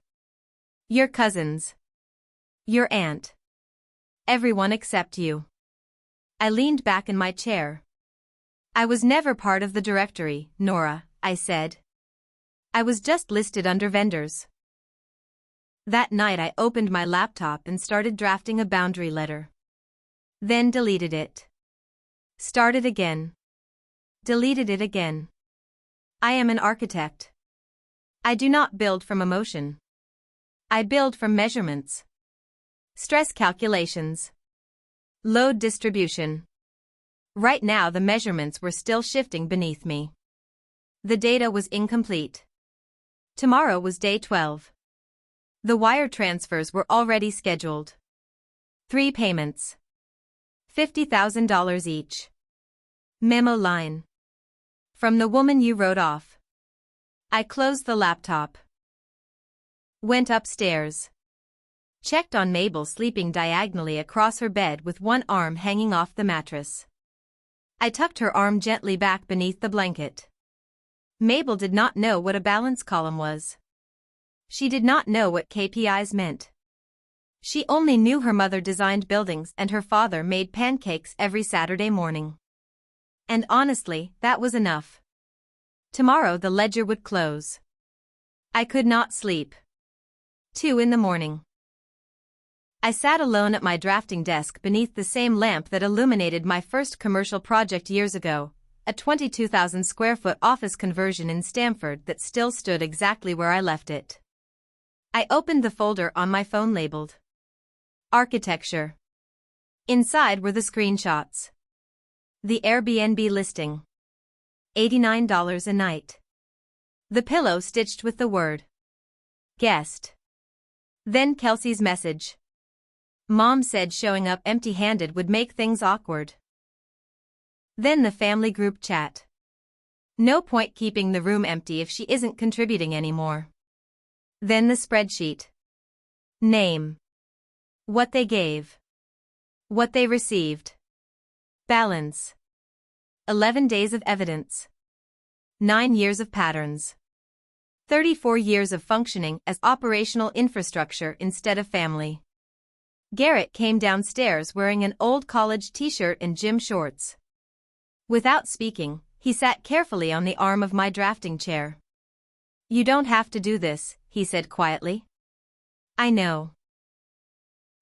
Your cousins. Your aunt. Everyone except you. I leaned back in my chair. I was never part of the directory, Nora, I said. I was just listed under vendors. That night I opened my laptop and started drafting a boundary letter. Then deleted it. Started again. Deleted it again. I am an architect. I do not build from emotion. I build from measurements. Stress calculations. Load distribution. Right now the measurements were still shifting beneath me. The data was incomplete. Tomorrow was day 12. The wire transfers were already scheduled. 3 payments. $50,000 each. Memo line. From the woman you wrote off. I closed the laptop. Went upstairs. Checked on Mabel sleeping diagonally across her bed with one arm hanging off the mattress. I tucked her arm gently back beneath the blanket. Mabel did not know what a balance column was. She did not know what KPIs meant. She only knew her mother designed buildings and her father made pancakes every Saturday morning. And honestly, that was enough. Tomorrow the ledger would close. I could not sleep. 2 in the morning. I sat alone at my drafting desk beneath the same lamp that illuminated my first commercial project years ago, a 22,000 square foot office conversion in Stamford that still stood exactly where I left it. I opened the folder on my phone labeled Architecture. Inside were the screenshots. The Airbnb listing. $89 a night. The pillow stitched with the word guest. Then Kelsey's message. Mom said showing up empty-handed would make things awkward. Then the family group chat. No point keeping the room empty if she isn't contributing anymore. Then the spreadsheet. Name. What they gave. What they received. Balance. 11 days of evidence. 9 years of patterns. 34 years of functioning as operational infrastructure instead of family. Garrett came downstairs wearing an old college t-shirt and gym shorts. Without speaking, he sat carefully on the arm of my drafting chair. "You don't have to do this," he said quietly. "I know."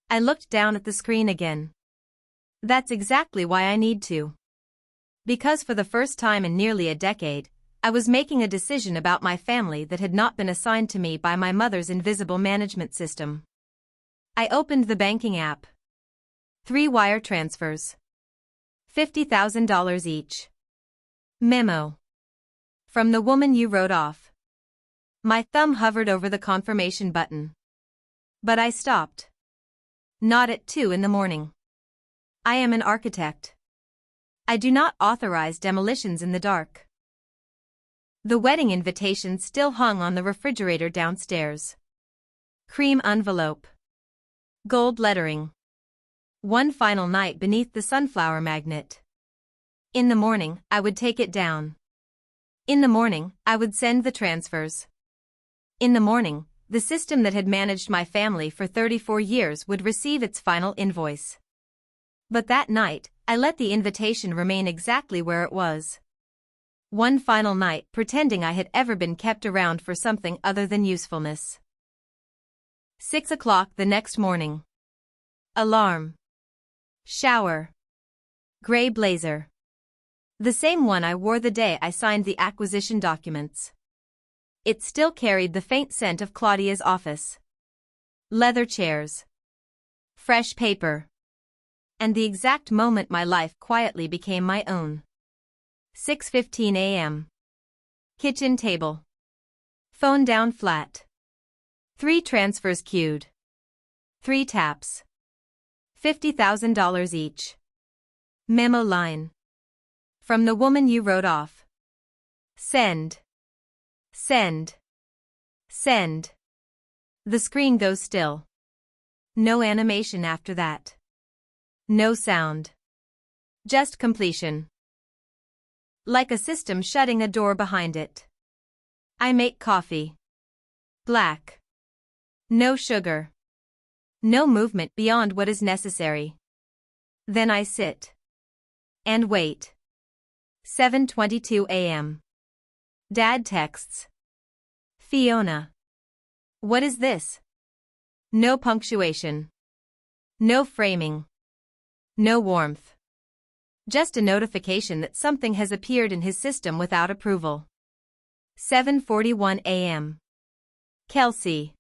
I looked down at the screen again. "That's exactly why I need to." Because for the first time in nearly a decade, I was making a decision about my family that had not been assigned to me by my mother's invisible management system. I opened the banking app. 3 wire transfers. $50,000 each. Memo. From the woman you wrote off. My thumb hovered over the confirmation button. But I stopped. Not at 2 in the morning. I am an architect. I do not authorize demolitions in the dark. The wedding invitation still hung on the refrigerator downstairs. Cream envelope. Gold lettering. One final night beneath the sunflower magnet. In the morning, I would take it down. In the morning, I would send the transfers. In the morning, the system that had managed my family for 34 years would receive its final invoice. But that night, I let the invitation remain exactly where it was. One final night pretending I had ever been kept around for something other than usefulness. 6 o'clock the next morning. Alarm. Shower. Gray blazer. The same one I wore the day I signed the acquisition documents. It still carried the faint scent of Claudia's office. Leather chairs. Fresh paper. And the exact moment my life quietly became my own. 6:15 a.m. Kitchen table. Phone down flat. 3 transfers queued. 3 taps. $50,000 each. Memo line. From the woman you wrote off. Send. Send. Send. The screen goes still. No animation after that. No sound. Just completion. Like a system shutting a door behind it. I make coffee. Black. No sugar. No movement beyond what is necessary. Then I sit. And wait. 7:22 a.m. Dad texts. Fiona. What is this? No punctuation. No framing. No warmth. Just a notification that something has appeared in his system without approval. 7:41 a.m. Kelsey.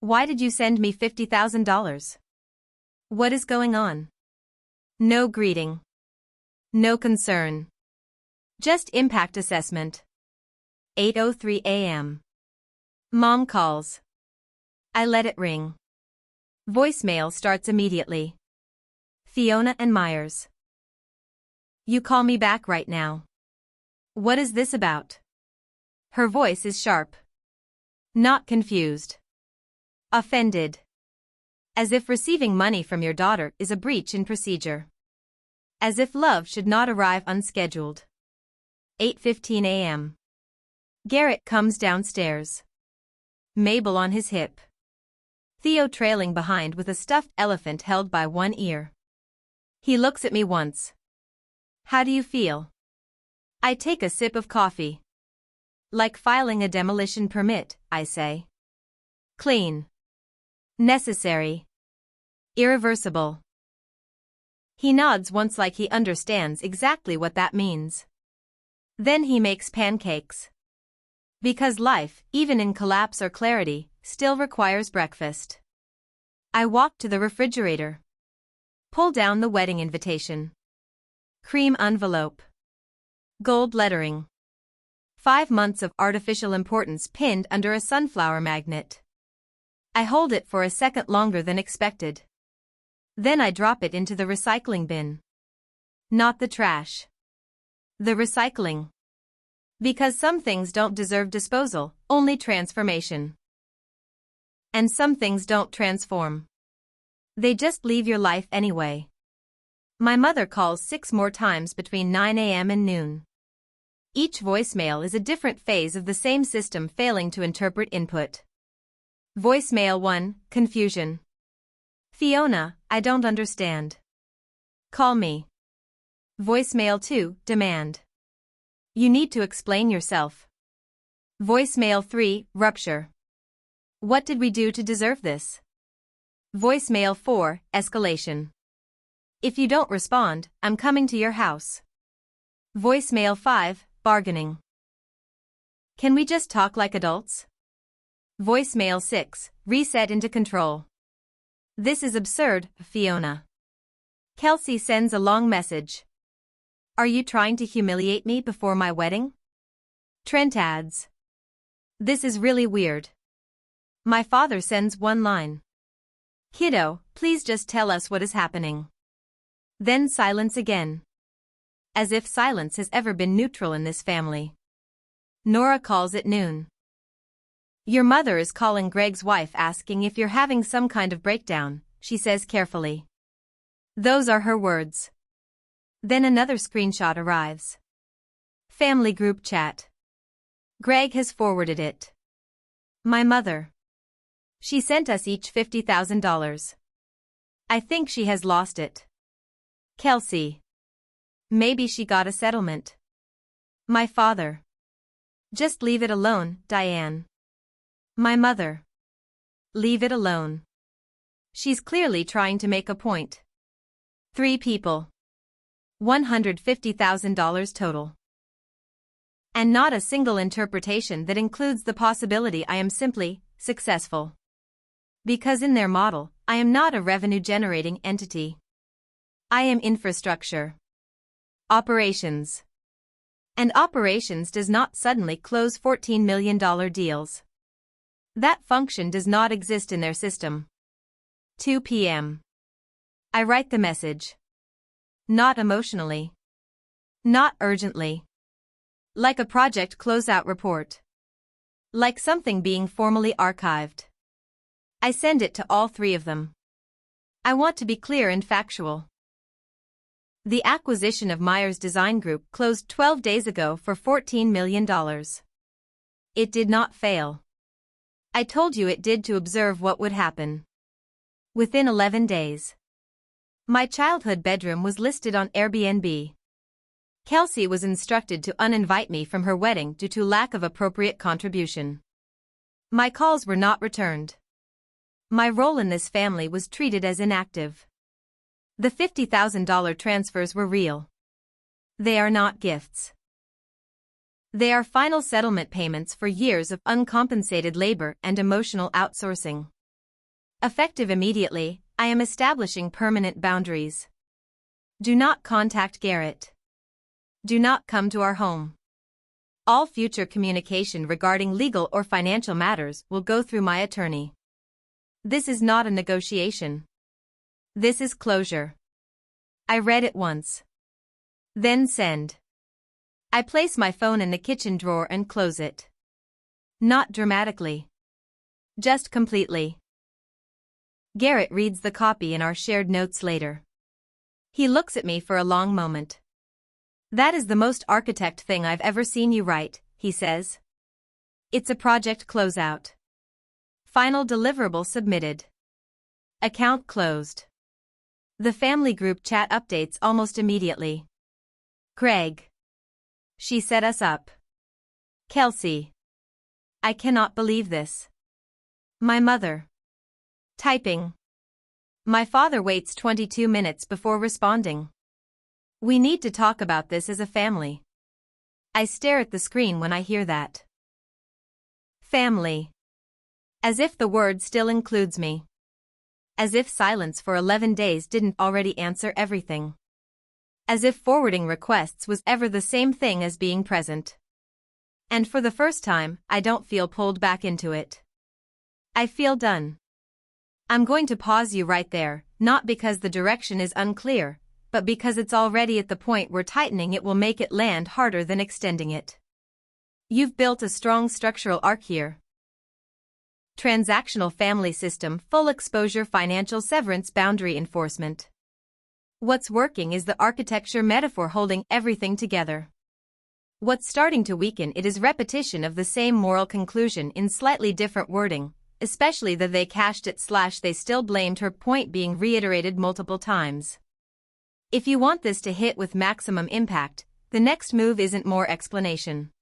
Why did you send me $50,000? What is going on? No greeting. No concern. Just impact assessment. 8:03 a.m. Mom calls. I let it ring. Voicemail starts immediately. Fiona and Myers. You call me back right now. What is this about? Her voice is sharp. Not confused. Offended. As if receiving money from your daughter is a breach in procedure. As if love should not arrive unscheduled. 8:15 a.m. Garrett comes downstairs. Mabel on his hip. Theo trailing behind with a stuffed elephant held by one ear. He looks at me once. How do you feel? I take a sip of coffee. Like filing a demolition permit, I say. Clean. Necessary. Irreversible. He nods once like he understands exactly what that means. Then he makes pancakes. Because life, even in collapse or clarity, still requires breakfast. I walk to the refrigerator. Pull down the wedding invitation. Cream envelope. Gold lettering. 5 months of artificial importance pinned under a sunflower magnet. I hold it for a second longer than expected. Then I drop it into the recycling bin. Not the trash. The recycling. Because some things don't deserve disposal, only transformation. And some things don't transform. They just leave your life anyway. My mother calls 6 more times between 9 a.m. and noon. Each voicemail is a different phase of the same system failing to interpret input. Voicemail 1, confusion. Fiona, I don't understand. Call me. Voicemail 2, demand. You need to explain yourself. Voicemail 3, rupture. What did we do to deserve this? Voicemail 4, escalation. If you don't respond, I'm coming to your house. Voicemail 5, bargaining. Can we just talk like adults? Voicemail 6, reset into control. This is absurd, Fiona. Kelsey sends a long message. Are you trying to humiliate me before my wedding? Trent adds. This is really weird. My father sends one line. Kiddo, please just tell us what is happening. Then silence again. As if silence has ever been neutral in this family. Nora calls at noon. Your mother is calling Greg's wife asking if you're having some kind of breakdown, she says carefully. Those are her words. Then another screenshot arrives. Family group chat. Greg has forwarded it. My mother. She sent us each $50,000. I think she has lost it. Kelsey. Maybe she got a settlement. My father. Just leave it alone, Diane. My mother. Leave it alone. She's clearly trying to make a point. 3 people. $150,000 total. And not a single interpretation that includes the possibility I am simply successful. Because in their model, I am not a revenue-generating entity. I am infrastructure. Operations. And operations does not suddenly close $14 million deals. That function does not exist in their system. 2 p.m. I write the message. Not emotionally. Not urgently. Like a project closeout report. Like something being formally archived. I send it to all 3 of them. I want to be clear and factual. The acquisition of Myers Design Group closed 12 days ago for $14 million. It did not fail. I told you it did to observe what would happen. Within 11 days. My childhood bedroom was listed on Airbnb. Kelsey was instructed to uninvite me from her wedding due to lack of appropriate contribution. My calls were not returned. My role in this family was treated as inactive. The $50,000 transfers were real. They are not gifts. They are final settlement payments for years of uncompensated labor and emotional outsourcing. Effective immediately, I am establishing permanent boundaries. Do not contact Garrett. Do not come to our home. All future communication regarding legal or financial matters will go through my attorney. This is not a negotiation. This is closure. I read it once. Then send. I place my phone in the kitchen drawer and close it. Not dramatically. Just completely. Garrett reads the copy in our shared notes later. He looks at me for a long moment. That is the most architect thing I've ever seen you write, he says. It's a project closeout. Final deliverable submitted. Account closed. The family group chat updates almost immediately. Greg. She set us up. Kelsey. I cannot believe this. My mother. Typing. My father waits 22 minutes before responding. We need to talk about this as a family. I stare at the screen when I hear that. Family. As if the word still includes me. As if silence for 11 days didn't already answer everything. As if forwarding requests was ever the same thing as being present. And for the first time, I don't feel pulled back into it. I feel done. I'm going to pause you right there, not because the direction is unclear, but because it's already at the point where tightening it will make it land harder than extending it. You've built a strong structural arc here. Transactional family system, full exposure, financial severance, boundary enforcement. What's working is the architecture metaphor holding everything together. What's starting to weaken it is repetition of the same moral conclusion in slightly different wording, especially the "they cashed it" / "they still blamed her" point being reiterated multiple times. If you want this to hit with maximum impact, the next move isn't more explanation.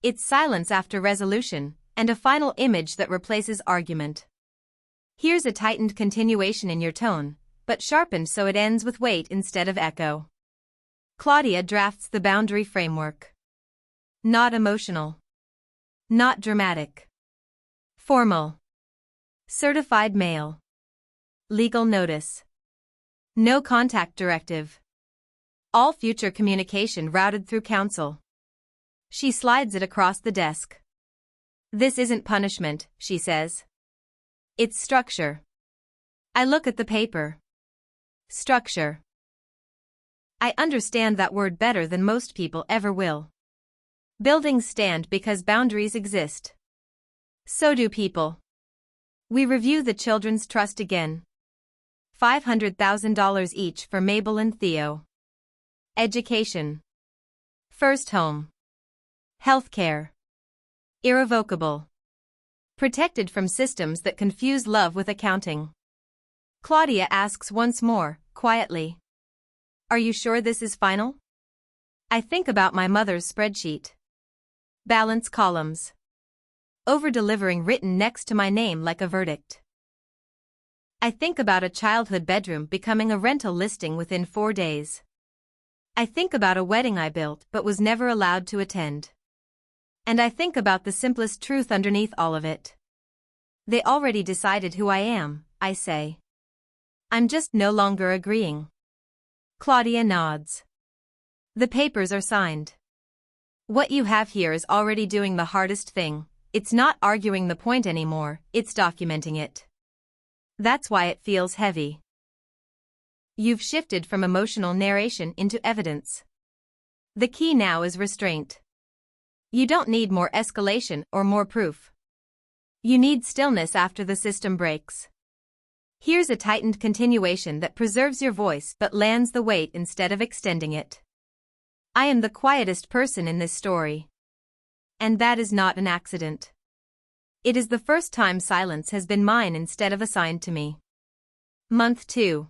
It's silence after resolution, and a final image that replaces argument. Here's a tightened continuation in your tone, but sharpened so it ends with weight instead of echo. Claudia drafts the boundary framework. Not emotional. Not dramatic. Formal. Certified mail. Legal notice. No contact directive. All future communication routed through counsel. She slides it across the desk. This isn't punishment, she says. It's structure. I look at the paper. Structure. I understand that word better than most people ever will. Buildings stand because boundaries exist. So do people. We review the children's trust again. $500,000 each for Mabel and Theo. Education. First home. Healthcare. Irrevocable. Protected from systems that confuse love with accounting. Claudia asks once more, quietly. Are you sure this is final? I think about my mother's spreadsheet. Balance columns. Over-delivering written next to my name like a verdict. I think about a childhood bedroom becoming a rental listing within 4 days. I think about a wedding I built but was never allowed to attend. And I think about the simplest truth underneath all of it. They already decided who I am, I say. I'm just no longer agreeing. Claudia nods. The papers are signed. What you have here is already doing the hardest thing. It's not arguing the point anymore, it's documenting it. That's why it feels heavy. You've shifted from emotional narration into evidence. The key now is restraint. You don't need more escalation or more proof. You need stillness after the system breaks. Here's a tightened continuation that preserves your voice but lands the weight instead of extending it. I am the quietest person in this story. And that is not an accident. It is the first time silence has been mine instead of assigned to me. Month 2.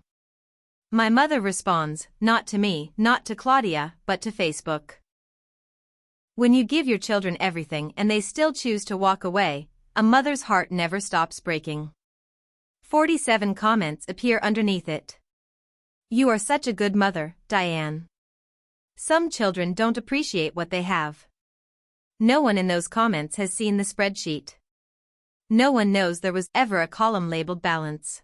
My mother responds, not to me, not to Claudia, but to Facebook. When you give your children everything and they still choose to walk away, a mother's heart never stops breaking. 47 comments appear underneath it. You are such a good mother, Diane. Some children don't appreciate what they have. No one in those comments has seen the spreadsheet. No one knows there was ever a column labeled balance.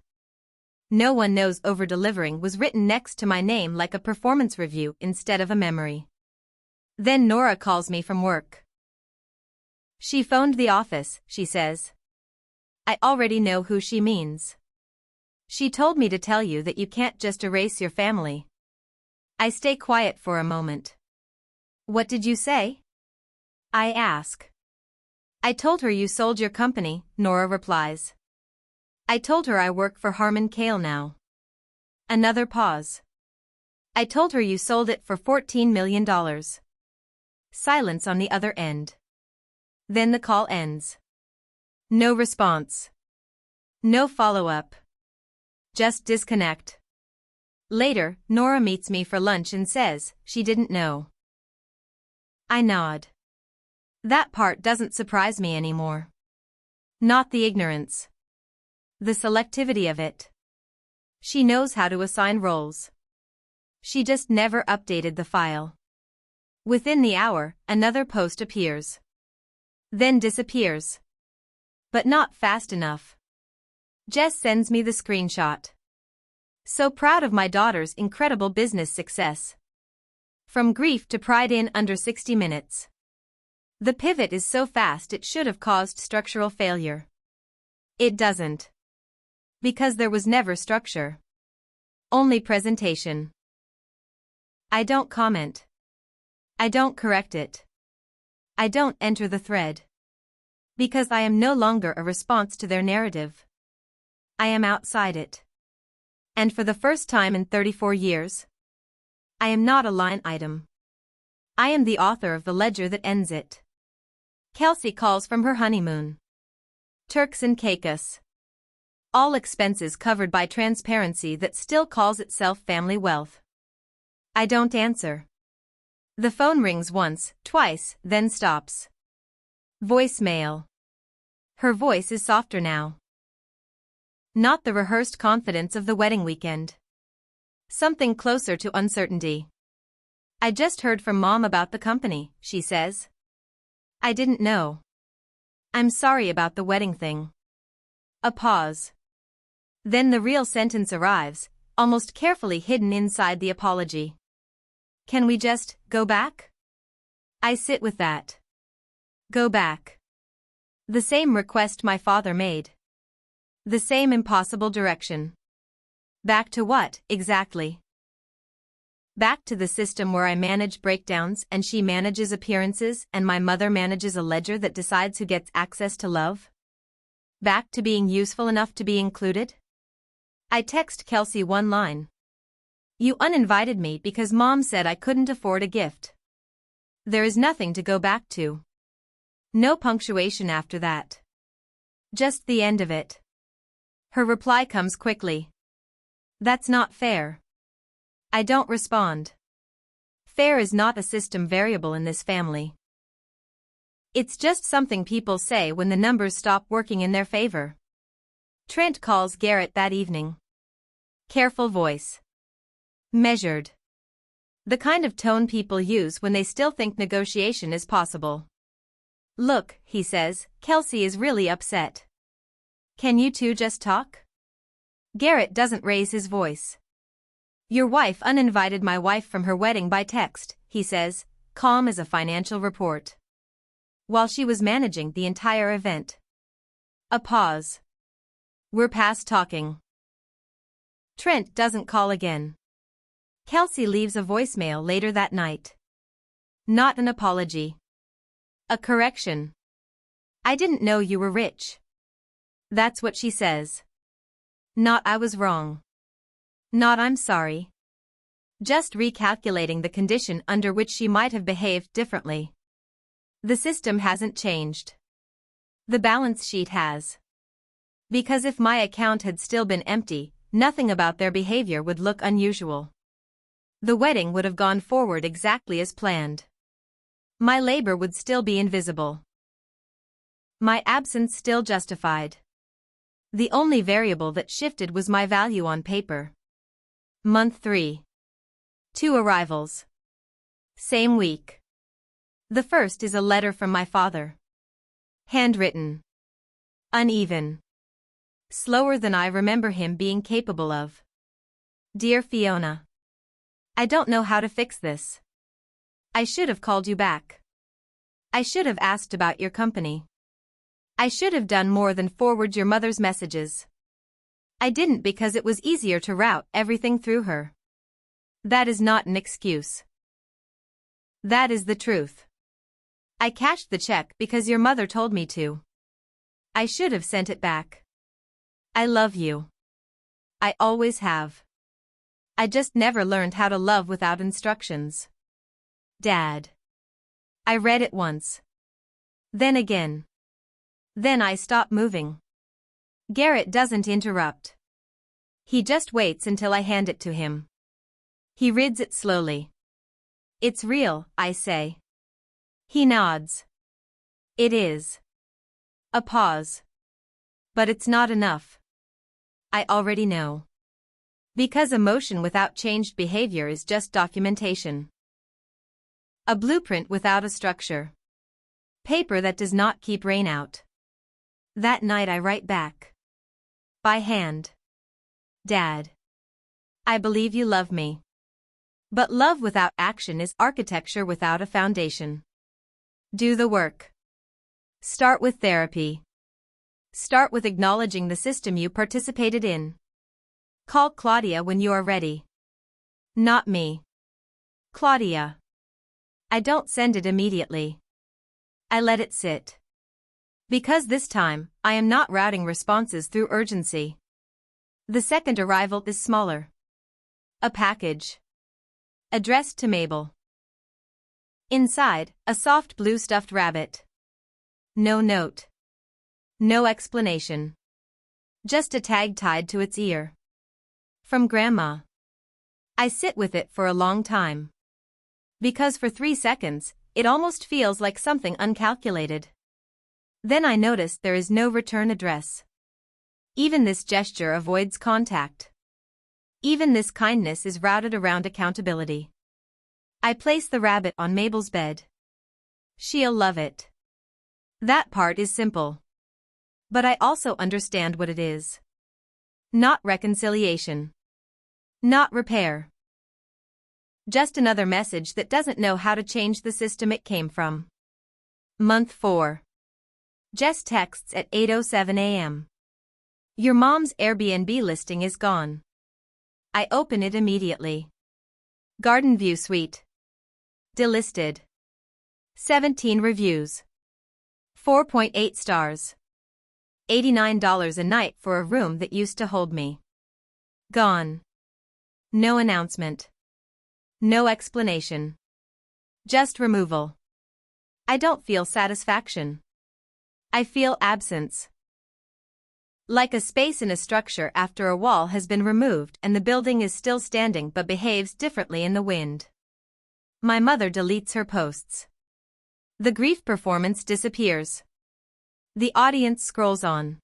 No one knows over-delivering was written next to my name like a performance review instead of a memory. Then Nora calls me from work. She phoned the office, she says. I already know who she means. She told me to tell you that you can't just erase your family. I stay quiet for a moment. What did you say? I ask. I told her you sold your company, Nora replies. I told her I work for Harman Kale now. Another pause. I told her you sold it for $14 million. Silence on the other end. Then the call ends. No response. No follow-up. Just disconnect. Later, Nora meets me for lunch and says she didn't know. I nod. That part doesn't surprise me anymore. Not the ignorance. The selectivity of it. She knows how to assign roles. She just never updated the file. Within the hour, another post appears. Then disappears. But not fast enough. Jess sends me the screenshot. So proud of my daughter's incredible business success. From grief to pride in under 60 minutes. The pivot is so fast it should have caused structural failure. It doesn't. Because there was never structure. Only presentation. I don't comment. I don't correct it. I don't enter the thread. Because I am no longer a response to their narrative. I am outside it. And for the first time in 34 years, I am not a line item. I am the author of the ledger that ends it. Kelsey calls from her honeymoon. Turks and Caicos. All expenses covered by transparency that still calls itself family wealth. I don't answer. The phone rings once, twice, then stops. Voicemail. Her voice is softer now. Not the rehearsed confidence of the wedding weekend. Something closer to uncertainty. I just heard from Mom about the company, she says. I didn't know. I'm sorry about the wedding thing. A pause. Then the real sentence arrives, almost carefully hidden inside the apology. Can we just go back? I sit with that. Go back. The same request my father made. The same impossible direction. Back to what, exactly? Back to the system where I manage breakdowns and she manages appearances and my mother manages a ledger that decides who gets access to love? Back to being useful enough to be included? I text Kelsey one line. You uninvited me because Mom said I couldn't afford a gift. There is nothing to go back to. No punctuation after that. Just the end of it. Her reply comes quickly. That's not fair. I don't respond. Fair is not a system variable in this family. It's just something people say when the numbers stop working in their favor. Trent calls Garrett that evening. Careful voice. Measured. The kind of tone people use when they still think negotiation is possible. Look, he says, Kelsey is really upset. Can you two just talk? Garrett doesn't raise his voice. Your wife uninvited my wife from her wedding by text, he says, calm as a financial report. While she was managing the entire event. A pause. We're past talking. Trent doesn't call again. Kelsey leaves a voicemail later that night. Not an apology. A correction. I didn't know you were rich. That's what she says. Not I was wrong. Not I'm sorry. Just recalculating the condition under which she might have behaved differently. The system hasn't changed. The balance sheet has. Because if my account had still been empty, nothing about their behavior would look unusual. The wedding would have gone forward exactly as planned. My labor would still be invisible. My absence still justified. The only variable that shifted was my value on paper. Month 3. 2 arrivals. Same week. The first is a letter from my father. Handwritten. Uneven. Slower than I remember him being capable of. Dear Fiona. I don't know how to fix this. I should have called you back. I should have asked about your company. I should have done more than forward your mother's messages. I didn't because it was easier to route everything through her. That is not an excuse. That is the truth. I cashed the check because your mother told me to. I should have sent it back. I love you. I always have. I just never learned how to love without instructions. Dad. I read it once. Then again. Then I stop moving. Garrett doesn't interrupt. He just waits until I hand it to him. He reads it slowly. It's real, I say. He nods. It is. A pause. But it's not enough. I already know. Because emotion without changed behavior is just documentation. A blueprint without a structure. Paper that does not keep rain out. That night I write back. By hand. Dad. I believe you love me. But love without action is architecture without a foundation. Do the work. Start with therapy. Start with acknowledging the system you participated in. Call Claudia when you are ready. Not me. Claudia. I don't send it immediately. I let it sit. Because this time, I am not routing responses through urgency. The second arrival is smaller. A package. Addressed to Mabel. Inside, a soft blue stuffed rabbit. No note. No explanation. Just a tag tied to its ear. From Grandma. I sit with it for a long time. Because for 3 seconds, it almost feels like something uncalculated. Then I notice there is no return address. Even this gesture avoids contact. Even this kindness is routed around accountability. I place the rabbit on Mabel's bed. She'll love it. That part is simple. But I also understand what it is. Not reconciliation. Not repair. Just another message that doesn't know how to change the system it came from. Month 4. Jess texts at 8:07 a.m. Your mom's Airbnb listing is gone. I open it immediately. Garden View Suite. Delisted. 17 reviews. 4.8 stars. $89 a night for a room that used to hold me. Gone. No announcement. No explanation. Just removal. I don't feel satisfaction. I feel absence. Like a space in a structure after a wall has been removed and the building is still standing but behaves differently in the wind. My mother deletes her posts. The grief performance disappears. The audience scrolls on.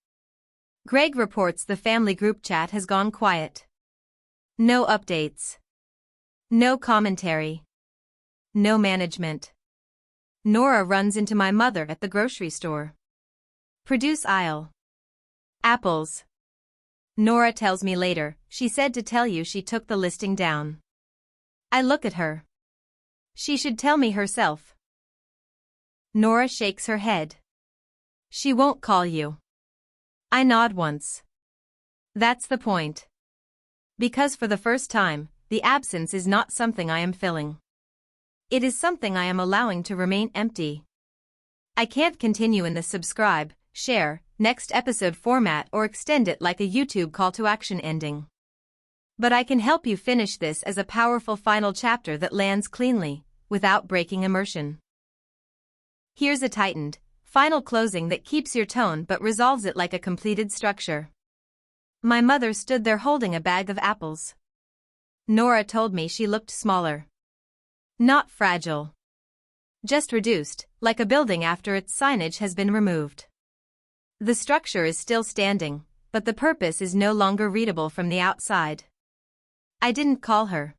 Greg reports the family group chat has gone quiet. No updates. No commentary. No management. Nora runs into my mother at the grocery store. Produce aisle. Apples. Nora tells me later, she said to tell you she took the listing down. I look at her. She should tell me herself. Nora shakes her head. She won't call you. I nod once. That's the point. Because for the first time, the absence is not something I am filling. It is something I am allowing to remain empty. I can't continue in the subscribe, share, next episode format or extend it like a YouTube call to action ending. But I can help you finish this as a powerful final chapter that lands cleanly, without breaking immersion. Here's a tightened, final closing that keeps your tone but resolves it like a completed structure. My mother stood there holding a bag of apples. Nora told me she looked smaller. Not fragile. Just reduced, like a building after its signage has been removed. The structure is still standing, but the purpose is no longer readable from the outside. I didn't call her.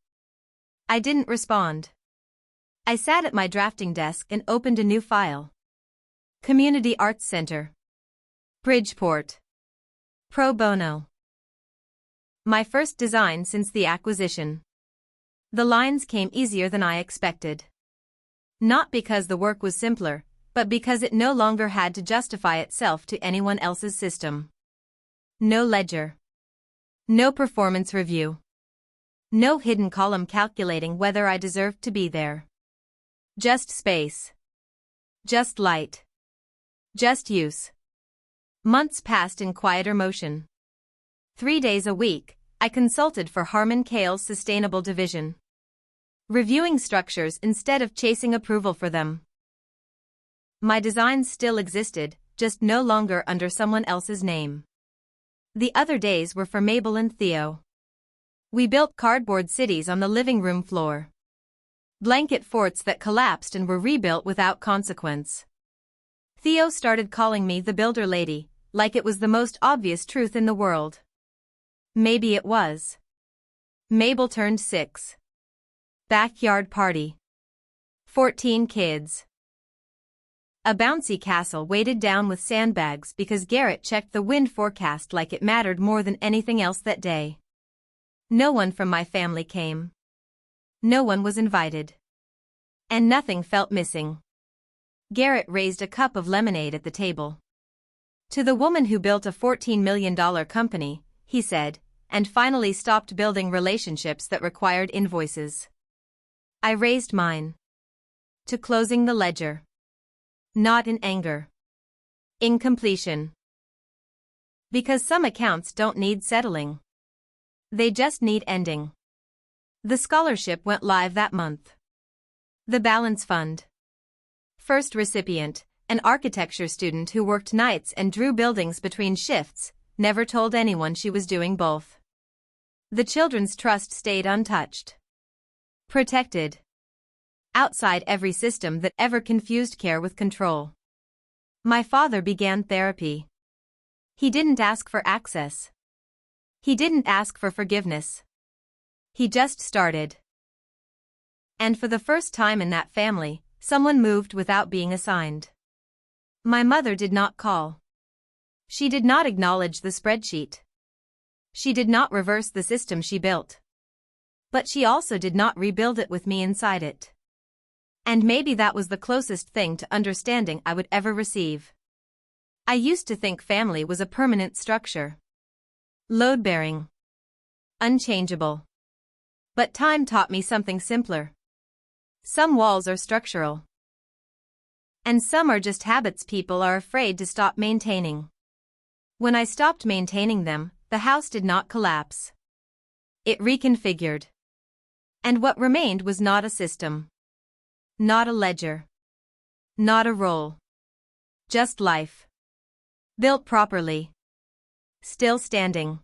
I didn't respond. I sat at my drafting desk and opened a new file. Community Arts Center. Bridgeport. Pro bono. My first design since the acquisition. The lines came easier than I expected. Not because the work was simpler, but because it no longer had to justify itself to anyone else's system. No ledger. No performance review. No hidden column calculating whether I deserved to be there. Just space. Just light. Just use. Months passed in quieter motion. 3 days a week, I consulted for Harmon Kale's sustainable division. Reviewing structures instead of chasing approval for them. My designs still existed, just no longer under someone else's name. The other days were for Mabel and Theo. We built cardboard cities on the living room floor. Blanket forts that collapsed and were rebuilt without consequence. Theo started calling me the builder lady, like it was the most obvious truth in the world. Maybe it was. Mabel turned 6. Backyard party. 14 kids. A bouncy castle weighted down with sandbags because Garrett checked the wind forecast like it mattered more than anything else that day. No one from my family came. No one was invited. And nothing felt missing. Garrett raised a cup of lemonade at the table. To the woman who built a $14 million company, he said, and finally stopped building relationships that required invoices. I raised mine. To closing the ledger. Not in anger. In completion. Because some accounts don't need settling. They just need ending. The scholarship went live that month. The Balance Fund. First recipient, an architecture student who worked nights and drew buildings between shifts, never told anyone she was doing both. The children's trust stayed untouched. Protected. Outside every system that ever confused care with control. My father began therapy. He didn't ask for access. He didn't ask for forgiveness. He just started. And for the first time in that family, someone moved without being assigned. My mother did not call. She did not acknowledge the spreadsheet. She did not reverse the system she built. But she also did not rebuild it with me inside it. And maybe that was the closest thing to understanding I would ever receive. I used to think family was a permanent structure. Load-bearing. Unchangeable. But time taught me something simpler. Some walls are structural. And some are just habits people are afraid to stop maintaining. When I stopped maintaining them, the house did not collapse. It reconfigured. And what remained was not a system. Not a ledger. Not a role. Just life. Built properly. Still standing.